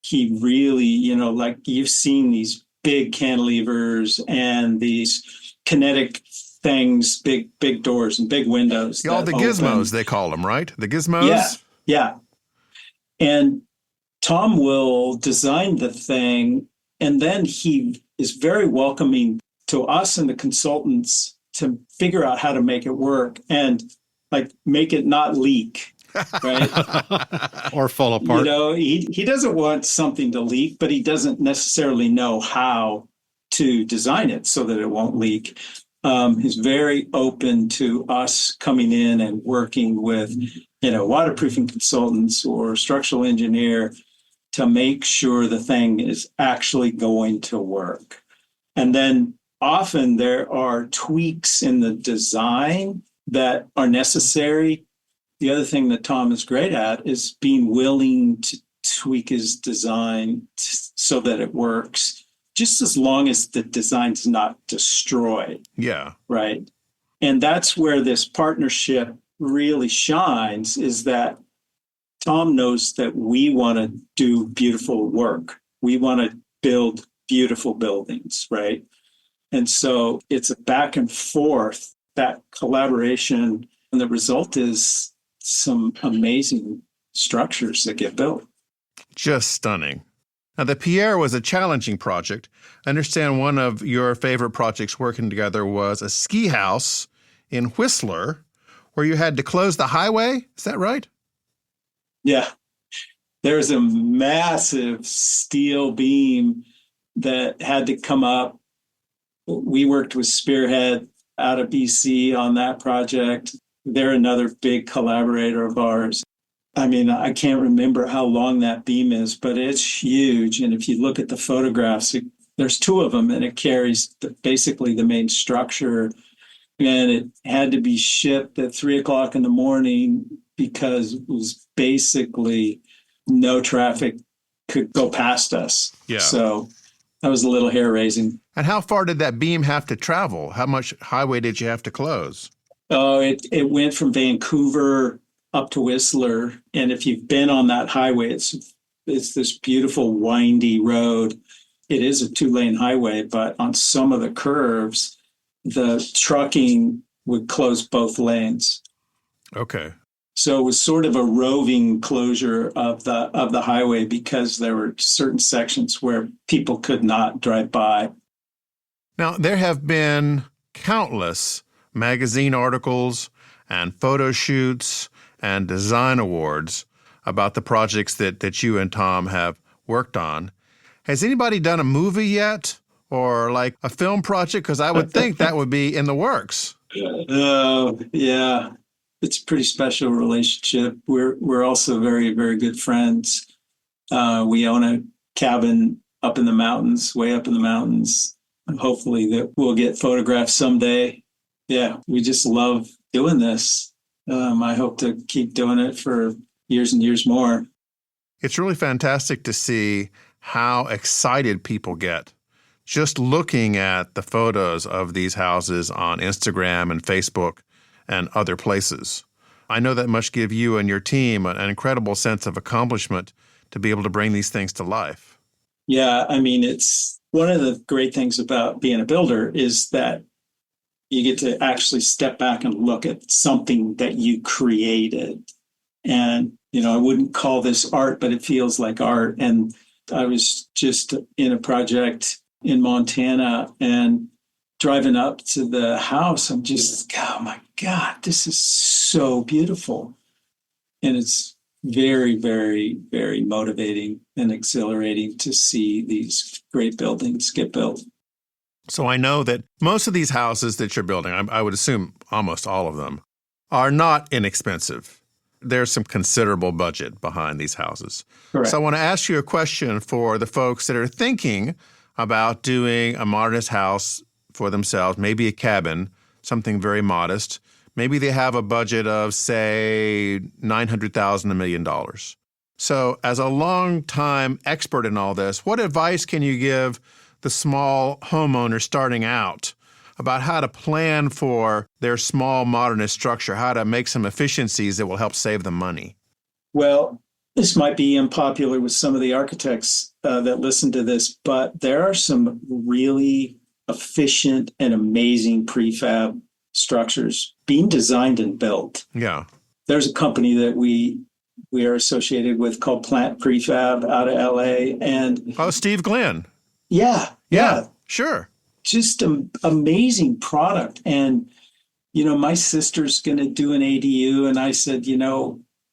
he really, like you've seen these big cantilevers and these kinetic things, big doors and big windows. All the that gizmos, open. they call them, right? The gizmos? Yeah, yeah. And Tom will design the thing, and then he is very welcoming to us and the consultants to figure out how to make it work and like make it not leak, right? Or fall apart. You know, he doesn't want something to leak, but he doesn't necessarily know how to design it so that it won't leak. He's very open to us coming in and working with, waterproofing consultants or structural engineer to make sure the thing is actually going to work. And then often there are tweaks in the design that are necessary. The other thing that Tom is great at is being willing to tweak his design so that it works, just as long as the design's not destroyed. Yeah. Right. And that's where this partnership really shines, is that Tom knows that we want to do beautiful work. We want to build beautiful buildings, right? And so it's a back and forth, that collaboration, and the result is some amazing structures that get built. Just stunning. Now, the Pierre was a challenging project. I understand one of your favorite projects working together was a ski house in Whistler, where you had to close the highway. Is that right? Yeah. There's a massive steel beam that had to come up. We worked with Spearhead out of BC on that project. They're another big collaborator of ours. I mean, I can't remember how long that beam is, but it's huge. And if you look at the photographs, there's two of them, and it carries basically the main structure. And it had to be shipped at 3:00 in the morning because it was basically no traffic could go past us. Yeah. So that was a little hair raising. And how far did that beam have to travel? How much highway did you have to close? Oh, it went from Vancouver up to Whistler. And if you've been on that highway, it's this beautiful windy road. It is a 2-lane highway, but on some of the curves, the trucking would close both lanes. Okay. So it was sort of a roving closure of the highway because there were certain sections where people could not drive by. Now, there have been countless magazine articles and photo shoots and design awards about the projects that you and Tom have worked on. Has anybody done a movie yet, or like a film project? Because I would think that would be in the works. Yeah. It's a pretty special relationship. We're also very, very good friends. We own a cabin up in the mountains, way up in the mountains. Hopefully that we'll get photographs someday. Yeah, we just love doing this. I hope to keep doing it for years and years more. It's really fantastic to see how excited people get just looking at the photos of these houses on Instagram and Facebook and other places. I know that must give you and your team an incredible sense of accomplishment to be able to bring these things to life. Yeah, I mean, it's one of the great things about being a builder is that you get to actually step back and look at something that you created. And, I wouldn't call this art, but it feels like art. And I was just in a project in Montana and driving up to the house. I'm just, oh my God, this is so beautiful. And it's very, very, very motivating and exhilarating to see these great buildings get built. So I know that most of these houses that you're building, I would assume almost all of them, are not inexpensive. There's some considerable budget behind these houses. Correct. So I want to ask you a question for the folks that are thinking about doing a modernist house for themselves, maybe a cabin, something very modest. Maybe they have a budget of, say, $900,000, $1 million. So as a longtime expert in all this, what advice can you give the small homeowner starting out about how to plan for their small modernist structure, how to make some efficiencies that will help save them money? Well, this might be unpopular with some of the architects that listen to this, but there are some really efficient and amazing prefab structures being designed and built. Yeah. There's a company that we are associated with called Plant Prefab out of LA. And Oh, Steve Glenn. yeah. Sure. Just an amazing product. And, my sister's going to do an ADU. And I said,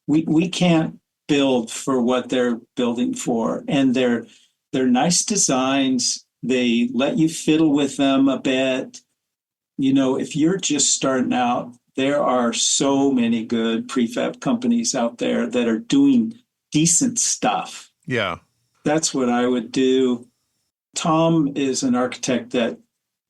we can't build for what they're building for. And they're nice designs. They let you fiddle with them a bit. If you're just starting out, there are so many good prefab companies out there that are doing decent stuff. Yeah. That's what I would do. Tom is an architect that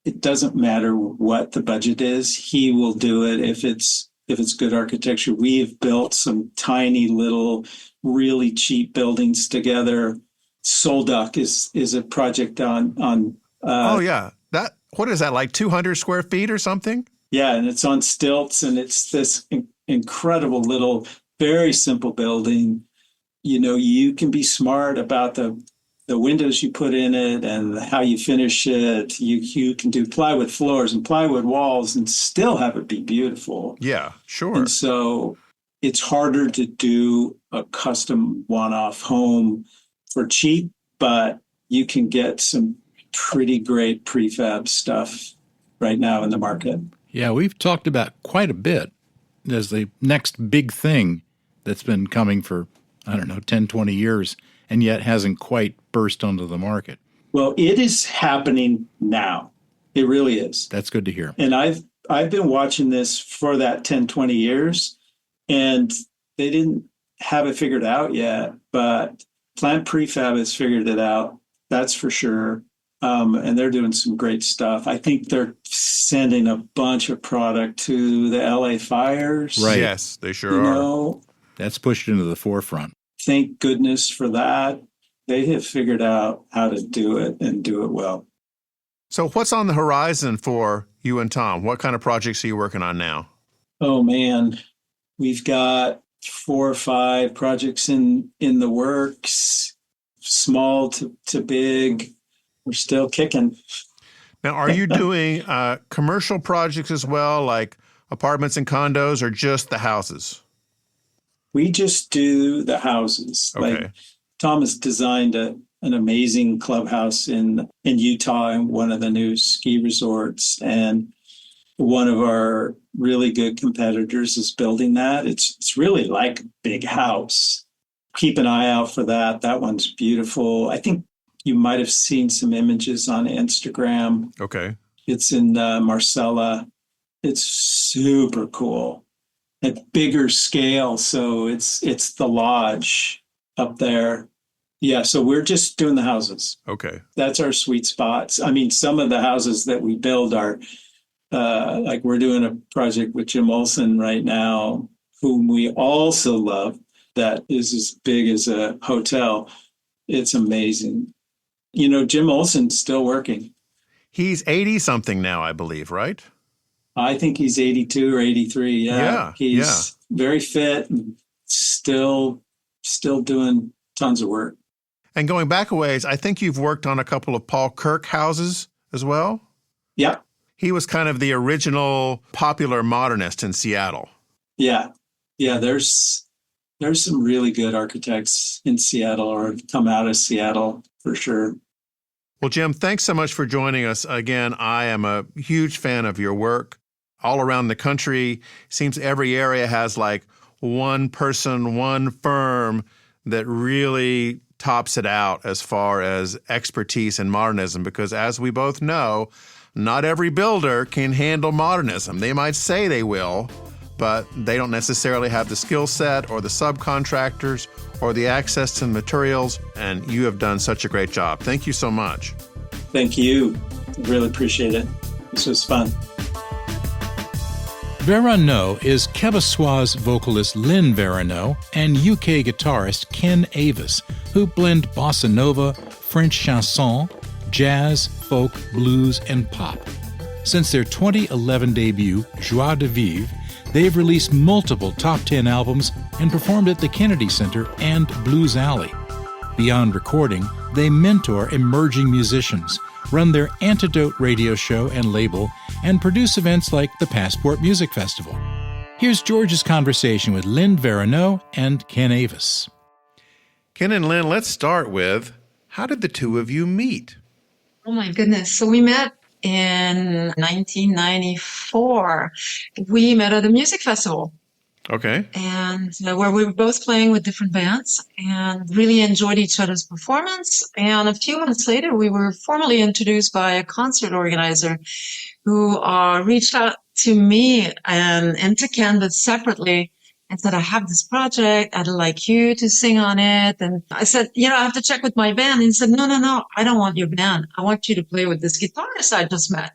it doesn't matter what the budget is. He will do it if it's good architecture. We've built some tiny little, really cheap buildings together. Solduck is a project on. Oh yeah, what is that, like 200 square feet or something? Yeah, and it's on stilts, and it's this incredible little, very simple building. You can be smart about the windows you put in it and how you finish it. You can do plywood floors and plywood walls and still have it be beautiful. Yeah, sure. And so it's harder to do a custom one-off home for cheap, but you can get some pretty great prefab stuff right now in the market. Yeah, we've talked about quite a bit as the next big thing that's been coming for, 10, 20 years, and yet hasn't quite burst onto the market. Well, it is happening now. It really is. That's good to hear. And I've been watching this for that 10, 20 years, and they didn't have it figured out yet, but Plant Prefab has figured it out. That's for sure. And they're doing some great stuff. I think they're sending a bunch of product to the LA fires. Right. Yes, they sure are. That's pushed into the forefront. Thank goodness for that. They have figured out how to do it and do it well. So what's on the horizon for you and Tom? What kind of projects are you working on now? Oh, man. We've got 4 or 5 projects in the works, small to big. We're still kicking. Now, are you doing commercial projects as well, like apartments and condos, or just the houses? We just do the houses. Okay. Like Tom has designed an amazing clubhouse in Utah in one of the new ski resorts. And one of our really good competitors is building that. It's really like a big house. Keep an eye out for that. That one's beautiful. I think you might have seen some images on Instagram. Okay. It's in Marcella. It's super cool. At bigger scale, so it's the lodge up there. Yeah, so we're just doing the houses. Okay. That's our sweet spots. I mean, some of the houses that we build are like we're doing a project with Jim Olson right now, whom we also love. That is as big as a hotel. It's amazing. Jim Olson's still working. He's 80-something now, I believe, right? I think he's 82 or 83. Yeah, He's very fit and still doing tons of work. And going back a ways, I think you've worked on a couple of Paul Kirk houses as well? Yeah. He was kind of the original popular modernist in Seattle. Yeah. Yeah, there's some really good architects in Seattle or have come out of Seattle for sure. Well, Jim, thanks so much for joining us. Again, I am a huge fan of your work. All around the country, seems every area has like one person, one firm that really tops it out as far as expertise in modernism, because as we both know, not every builder can handle modernism. They might say they will, but they don't necessarily have the skill set or the subcontractors or the access to the materials, and you have done such a great job. Thank you so much. Thank you. Really appreciate it. This was fun. Veronneau is Québécois vocalist Lynn Veronneau and UK guitarist Ken Avis, who blend bossa nova, French chanson, jazz, folk, blues, and pop. Since their 2011 debut, Joie de Vivre, they've released multiple top 10 albums and performed at the Kennedy Center and Blues Alley. Beyond recording, they mentor emerging musicians, run their Antidote radio show and label, and produce events like the Passport Music Festival. Here's George's conversation with Lynn Veronneau and Ken Avis. Ken and Lynn, let's start with, how did the two of you meet? Oh my goodness. So we met in 1994. We met at a music festival. Okay. And where we were both playing with different bands and really enjoyed each other's performance. And a few months later, we were formally introduced by a concert organizer who reached out to me and to Ken, but separately, and said, I have this project. I'd like you to sing on it. And I said, I have to check with my band. And he said, no, I don't want your band. I want you to play with this guitarist I just met.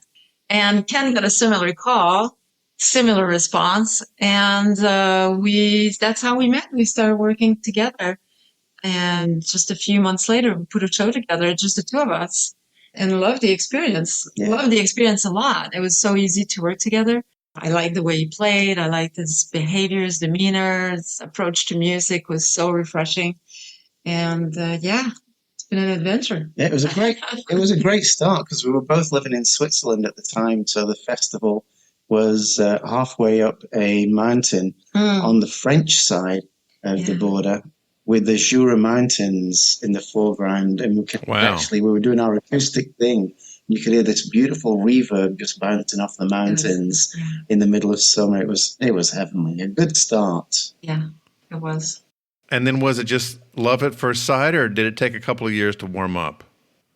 And Ken got a similar call, similar response. And that's how we met. We started working together. And just a few months later, we put a show together, just the two of us, and loved the experience. Yeah. Loved the experience a lot. It was so easy to work together. I liked the way he played. I liked his behavior, his demeanor, his approach to music was so refreshing. And it's been an adventure. Yeah, it was a great start because we were both living in Switzerland at the time. So the festival was halfway up a mountain on the French side of the border, with the Jura Mountains in the foreground, and we were doing our acoustic thing. You could hear this beautiful reverb just bouncing off the mountains in the middle of summer. It was heavenly. A good start. Yeah, it was. And then was it just love at first sight, or did it take a couple of years to warm up?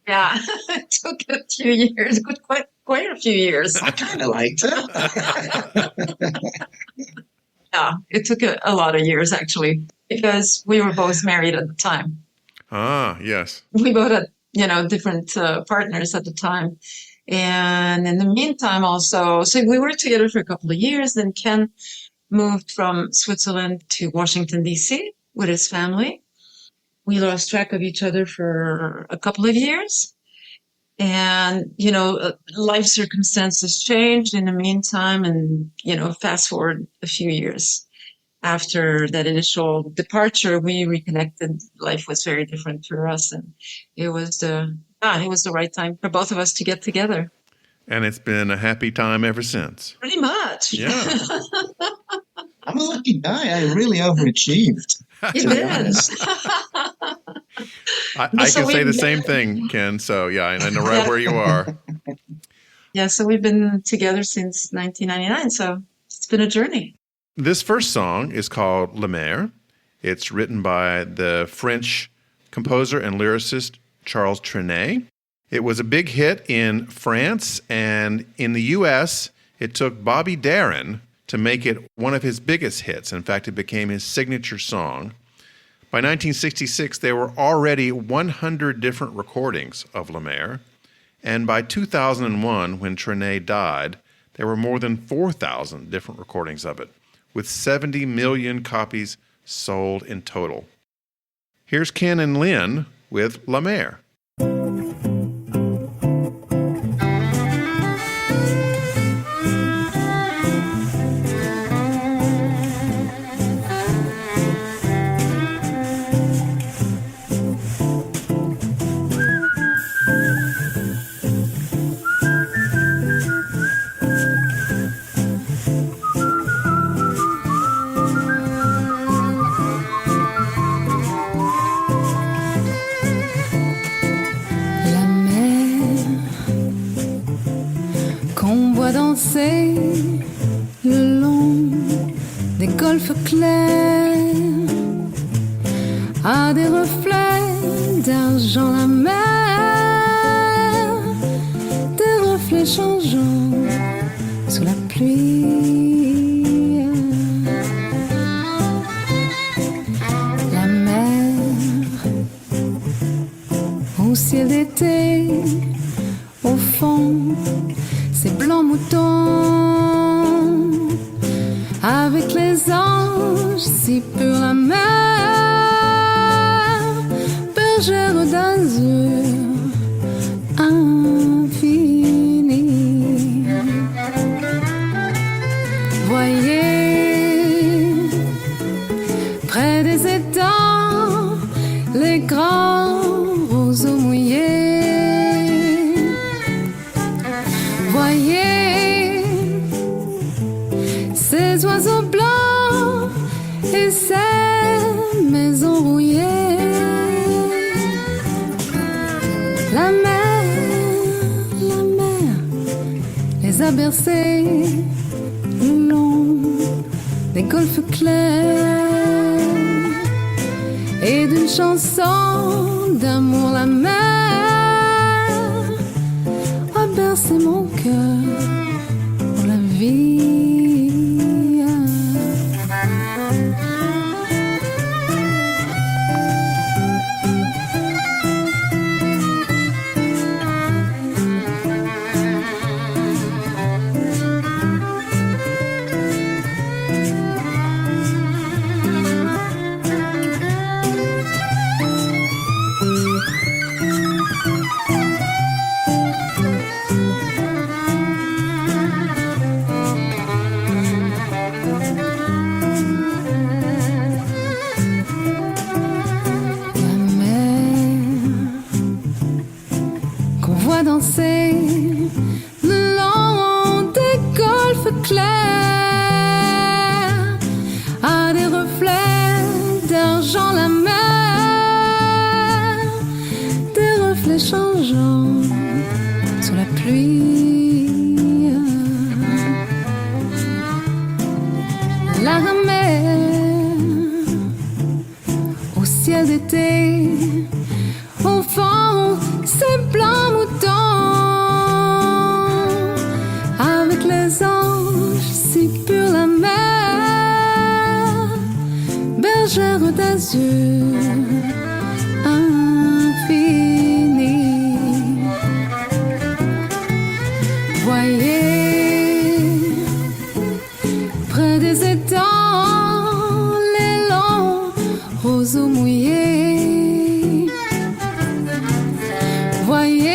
Yeah, it took a few years, quite a few years. I kind of liked it. Yeah, it took a lot of years, actually, because we were both married at the time. Ah, yes. We both had, different partners at the time. And in the meantime, also, so we were together for a couple of years. Then Ken moved from Switzerland to Washington, D.C. with his family. We lost track of each other for a couple of years. And, life circumstances changed in the meantime. And, fast forward a few years after that initial departure, we reconnected. Life was very different for us. And it was the right time for both of us to get together. And it's been a happy time ever since. Pretty much. Yeah. I'm a lucky guy. I really overachieved. You did. I can say the same thing, Ken. So, I know right where you are. Yeah, so we've been together since 1999. So it's been a journey. This first song is called La Mer. It's written by the French composer and lyricist Charles Trenet. It was a big hit in France, and in the U.S., it took Bobby Darin to make it one of his biggest hits. In fact, it became his signature song. By 1966, there were already 100 different recordings of La Mer, and by 2001, when Trenet died, there were more than 4,000 different recordings of it, with 70 million copies sold in total. Here's Ken and Lynn with La Mer. Le long des golfes clairs à des reflets d'argent la mer, des reflets changeants sous la pluie. La mer au ciel d'été, au fond, ces blancs moutons, avec les anges si pure la mer, bergère d'azur infini. Voyez, près des étangs, les grands roseaux mouillés. Voyez, oiseaux blancs et ces maisons rouillées. La mer les a bercés le long des golfes clairs. Et d'une chanson d'amour, la mer a bercé mon cœur pour la vie. Danser le long des golfes clairs à des reflets d'argent, la mer, des reflets changeants sous la pluie. La mer au ciel d'été, au fond, ces blancs moutons avec les anges si purs, la mer, bergère d'azur infinie. Voyez près des étangs les longs roseaux mouillés. Voyez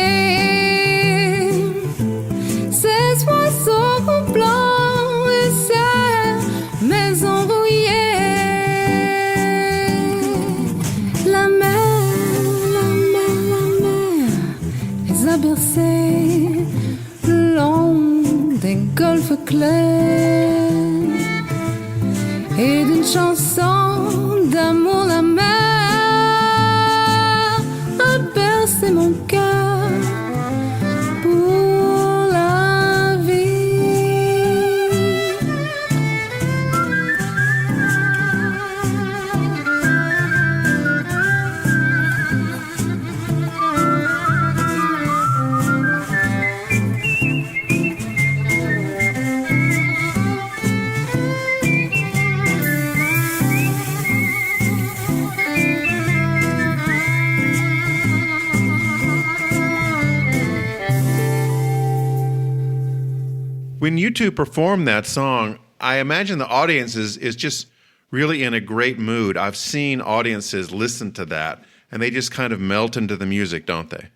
ces oiseaux blancs et ces maisons rouillées. La mer les a bercés le long des golfes clairs. Et d'une chanson d'amour, la mer a bercé mon cœur pour la vie. When you two perform that song, I imagine the audience is just really in a great mood. I've seen audiences listen to that, and they just kind of melt into the music, don't they?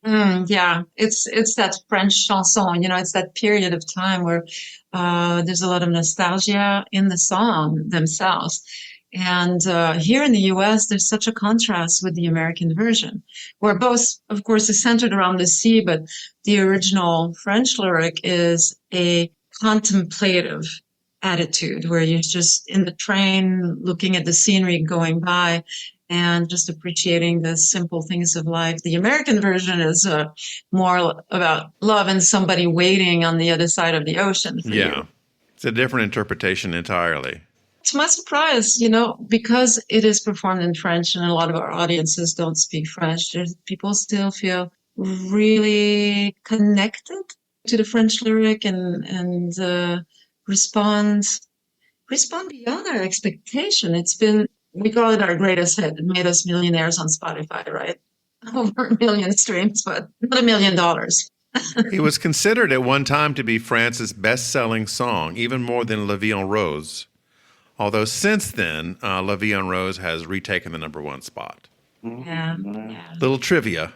Yeah, it's that French chanson. You know, it's that period of time where there's a lot of nostalgia in the song themselves. And here in the U.S., there's such a contrast with the American version, where both, of course, is centered around the sea, but the original French lyric is a contemplative attitude, where you're just in the train looking at the scenery going by and just appreciating the simple things of life. The American version is more about love and somebody waiting on the other side of the ocean for you. It's a different interpretation entirely. To my surprise, you know, because it is performed in French and a lot of our audiences don't speak French, people still feel really connected to the French lyric and respond beyond our expectation. We call it our greatest hit. It made us millionaires on Spotify, right? Over 1 million streams, but not $1 million. It was considered at one time to be France's best-selling song, even more than La Vie en Rose. Although since then, La Vie en Rose has retaken the #1 spot. Yeah. Little trivia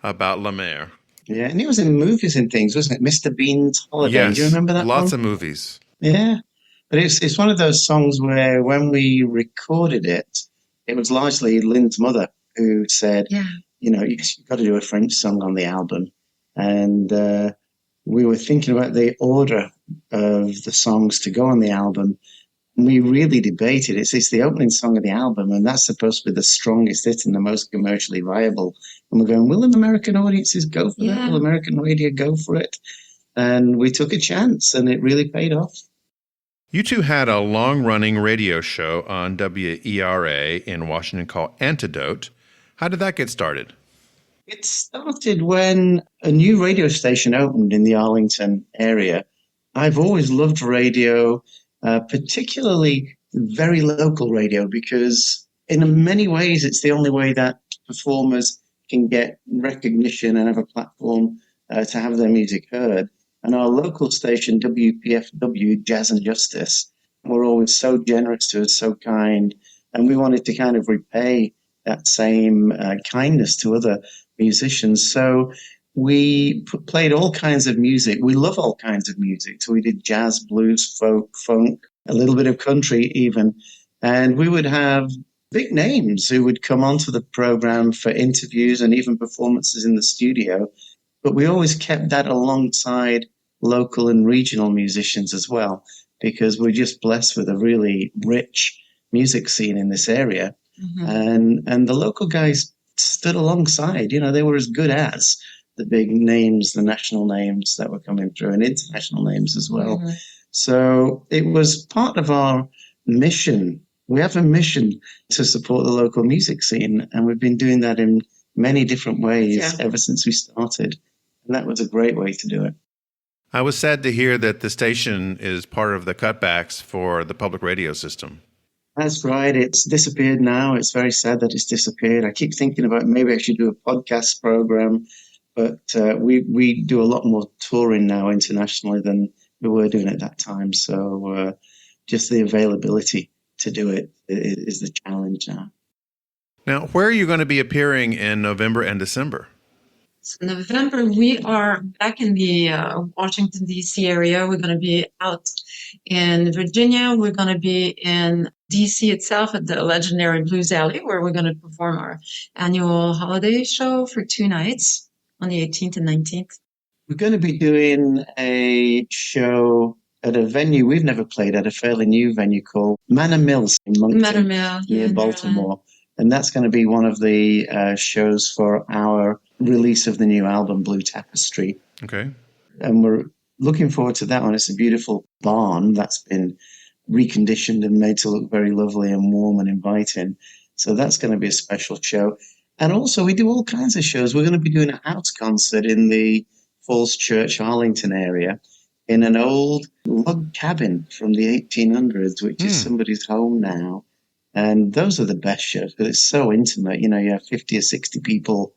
about La Mer. Yeah, and it was in movies and things, wasn't it? Mr. Bean's Holiday. Yes, Do you remember that lots one? of movies. Yeah, but it's one of those songs where when we recorded it, it was largely Lynn's mother who said, you know, you've got to do a French song on the album. And we were thinking about the order of the songs to go on the album. we really debated. It's the opening song of the album, and that's supposed to be the strongest hit and the most commercially viable. And we're going, will American audiences go for that? Will American radio go for it? And we took a chance, and it really paid off. You two had a long-running radio show on WERA in Washington called Antidote. How did that get started? It started when a new radio station opened in the Arlington area. I've always loved radio, particularly very local radio, because in many ways it's the only way that performers can get recognition and have a platform to have their music heard. And our local station, WPFW, Jazz and Justice, were always so generous to us, so kind. And we wanted to kind of repay that same kindness to other musicians. So we played all kinds of music. We love all kinds of music. So we did jazz, blues, folk, funk, a little bit of country even. And we would have big names who would come onto the program for interviews and even performances in the studio. But we always kept that alongside local and regional musicians as well, because we're just blessed with a really rich music scene in this area. Mm-hmm. And the local guys stood alongside. You know, they were as good as the big names, the national names that were coming through, and international names as well. Mm-hmm. So it was part of our mission. We have a mission to support the local music scene, and we've been doing that in many different ways ever since we started. And that was a great way to do it. I was sad to hear that the station is part of the cutbacks for the public radio system. That's right. It's disappeared now. It's very sad that it's disappeared. I keep thinking about maybe I should do a podcast program, but we do a lot more touring now internationally than we were doing at that time. So just the availability to do it is the challenge now. Now, where are you going to be appearing in November and December? So in November, we are back in the Washington, D.C. area. We're going to be out in Virginia. We're going to be in D.C. itself at the legendary Blues Alley, where we're going to perform our annual holiday show for 2 nights on the 18th and 19th. We're going to be doing a show at a venue we've never played at, a fairly new venue called Manor Mills in Moncton, near Baltimore. And that's going to be one of the shows for our release of the new album, Blue Tapestry. Okay. And we're looking forward to that one. It's a beautiful barn that's been reconditioned and made to look very lovely and warm and inviting. So that's going to be a special show. And also we do all kinds of shows. We're going to be doing a house concert in the Falls Church, Arlington area in an old log cabin from the 1800s, which is somebody's home now. And those are the best shows because it's so intimate. You know, you have 50 or 60 people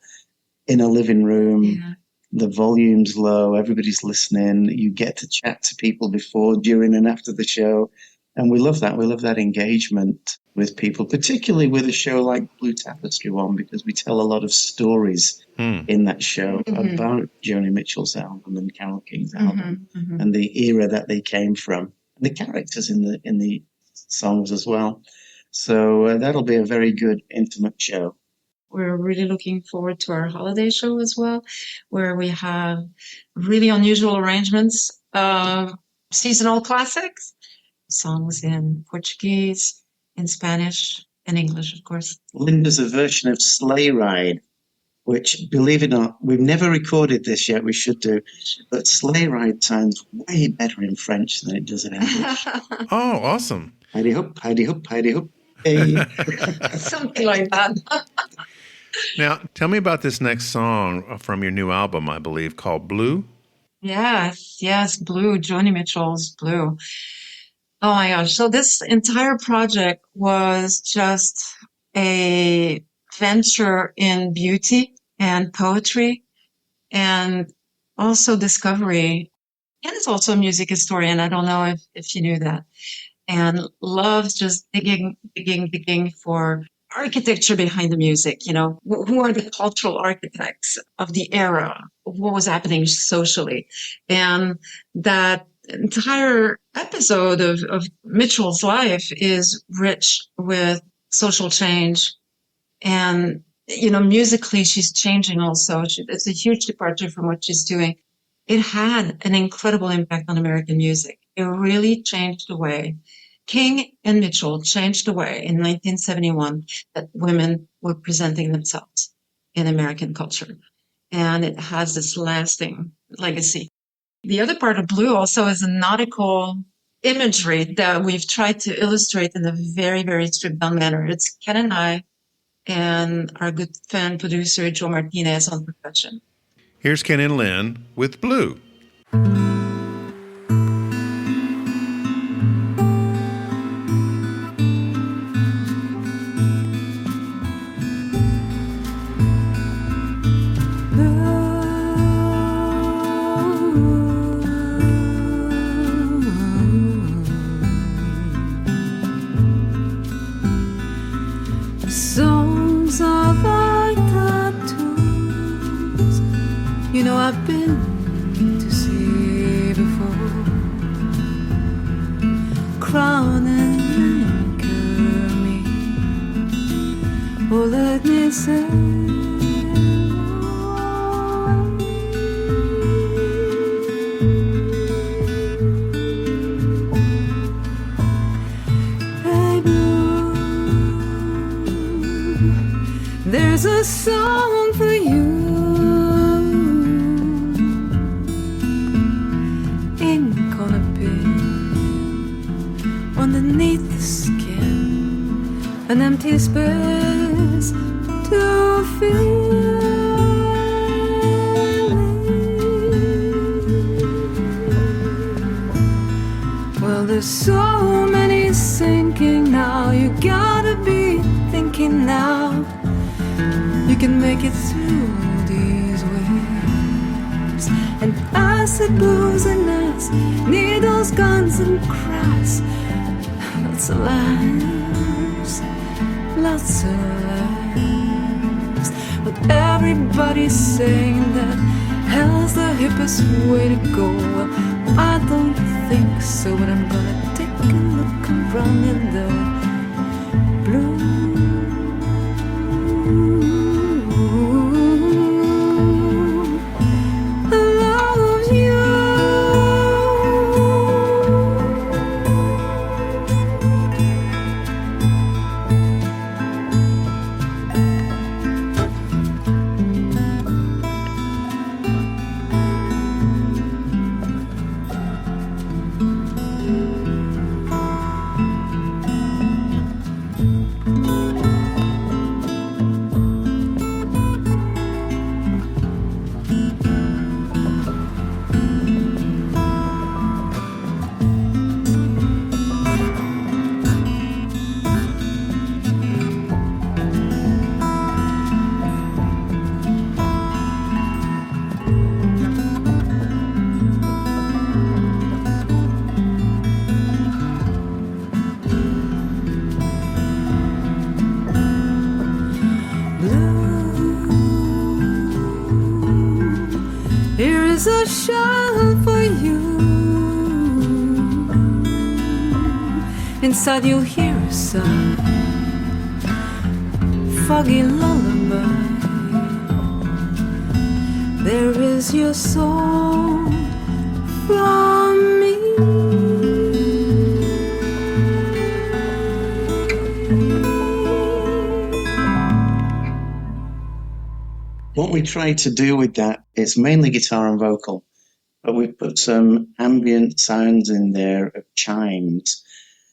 in a living room. Yeah. The volume's low. Everybody's listening. You get to chat to people before, during, and after the show. And we love that. We love that engagement with people, particularly with a show like Blue Tapestry one, because we tell a lot of stories in that show about Joni Mitchell's album and Carole King's album and the era that they came from, and the characters in the songs as well. So that'll be a very good, intimate show. We're really looking forward to our holiday show as well, where we have really unusual arrangements of seasonal classics, songs in Portuguese, in Spanish, and English, of course. Linda's a version of Sleigh Ride, which, believe it or not, we've never recorded this yet, we should do, but Sleigh Ride sounds way better in French than it does in English. Oh, awesome. Heidi hop, Heidi hop, Heidi hop. Hey. Something like that. Now, tell me about this next song from your new album, I believe, called Blue. Yes, Blue, Joni Mitchell's Blue. Oh my gosh. So this entire project was just a venture in beauty and poetry and also discovery. And it's also a music historian. I don't know if you knew that. And loves just digging for architecture behind the music. You know, who are the cultural architects of the era? What was happening socially? And that entire episode of Mitchell's life is rich with social change. And, you know, musically, she's changing also. It's a huge departure from what she's doing. It had an incredible impact on American music. It really changed the way King and Mitchell changed the way in 1971 that women were presenting themselves in American culture. And it has this lasting legacy. The other part of Blue also is a nautical imagery that we've tried to illustrate in a very, very stripped down manner. It's Ken and I and our good fan producer, Joe Martinez on percussion. Here's Ken and Lynn with Blue. Songs are like tattoos, you know I've been to see before. Crown and anchor me, or let me say. There's a song for you, ink on a page, underneath the skin, an empty space to fill. Well, there's so many sinking now, you gotta be thinking now. You can make it through these waves. And acid, booze, and ice, needles, guns, and cries. Lots of lives, lots of lives. But everybody's saying that hell's the hippest way to go. Well, I don't think so, but I'm gonna take a look around in the blue. Here's a shell for you. Inside you'll hear a sigh, foggy lullaby. There is your song from me. What we try to do with that, it's mainly guitar and vocal, but we put some ambient sounds in there of chimes.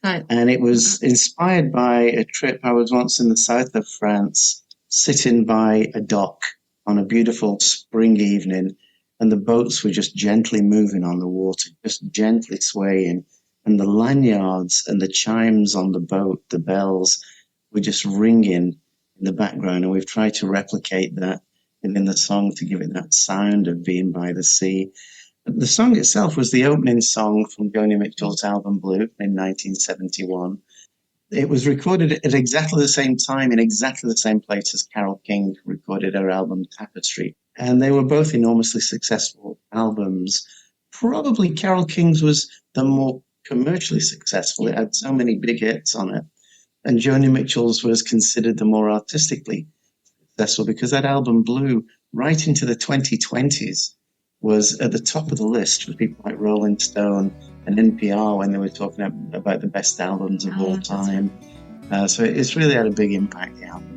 Right. And it was inspired by a trip. I was once in the south of France, sitting by a dock on a beautiful spring evening, and the boats were just gently moving on the water, just gently swaying. And the lanyards and the chimes on the boat, the bells, were just ringing in the background. And we've tried to replicate that in the song to give it that sound of being by the sea. The song itself was the opening song from Joni Mitchell's album Blue in 1971. It was recorded at exactly the same time in exactly the same place as Carole King recorded her album Tapestry. And they were both enormously successful albums. Probably Carole King's was the more commercially successful. It had so many big hits on it. And Joni Mitchell's was considered the more artistically successful because that album Blue, right into the 2020s, was at the top of the list for people like Rolling Stone and NPR when they were talking about the best albums of all time. So it's really had a big impact, the album.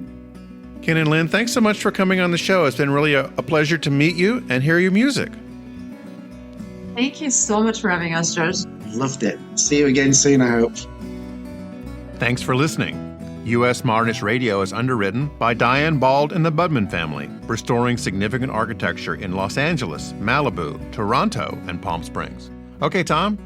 Ken and Lynn, thanks so much for coming on the show. It's been really a pleasure to meet you and hear your music. Thank you so much for having us, George. Loved it. See you again soon, I hope. Thanks for listening. U.S. Modernist Radio is underwritten by Diane Bald and the Budman family, restoring significant architecture in Los Angeles, Malibu, Toronto, and Palm Springs. Okay, Tom?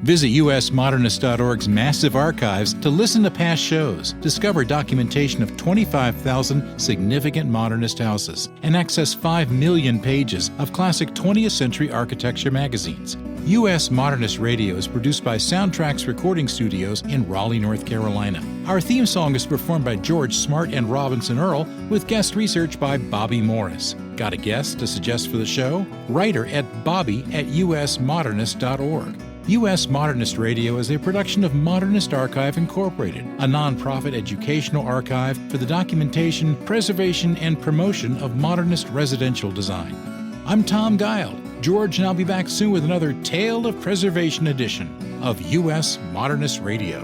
Visit usmodernist.org's massive archives to listen to past shows, discover documentation of 25,000 significant modernist houses, and access 5 million pages of classic 20th century architecture magazines. U.S. Modernist Radio is produced by Soundtracks Recording Studios in Raleigh, North Carolina. Our theme song is performed by George Smart and Robinson Earl, with guest research by Bobby Morris. Got a guest to suggest for the show? Write her at bobby@usmodernist.org. U.S. Modernist Radio is a production of Modernist Archive Incorporated, a nonprofit educational archive for the documentation, preservation, and promotion of modernist residential design. I'm Tom Guile. George and I'll be back soon with another Tale of Preservation edition of U.S. Modernist Radio.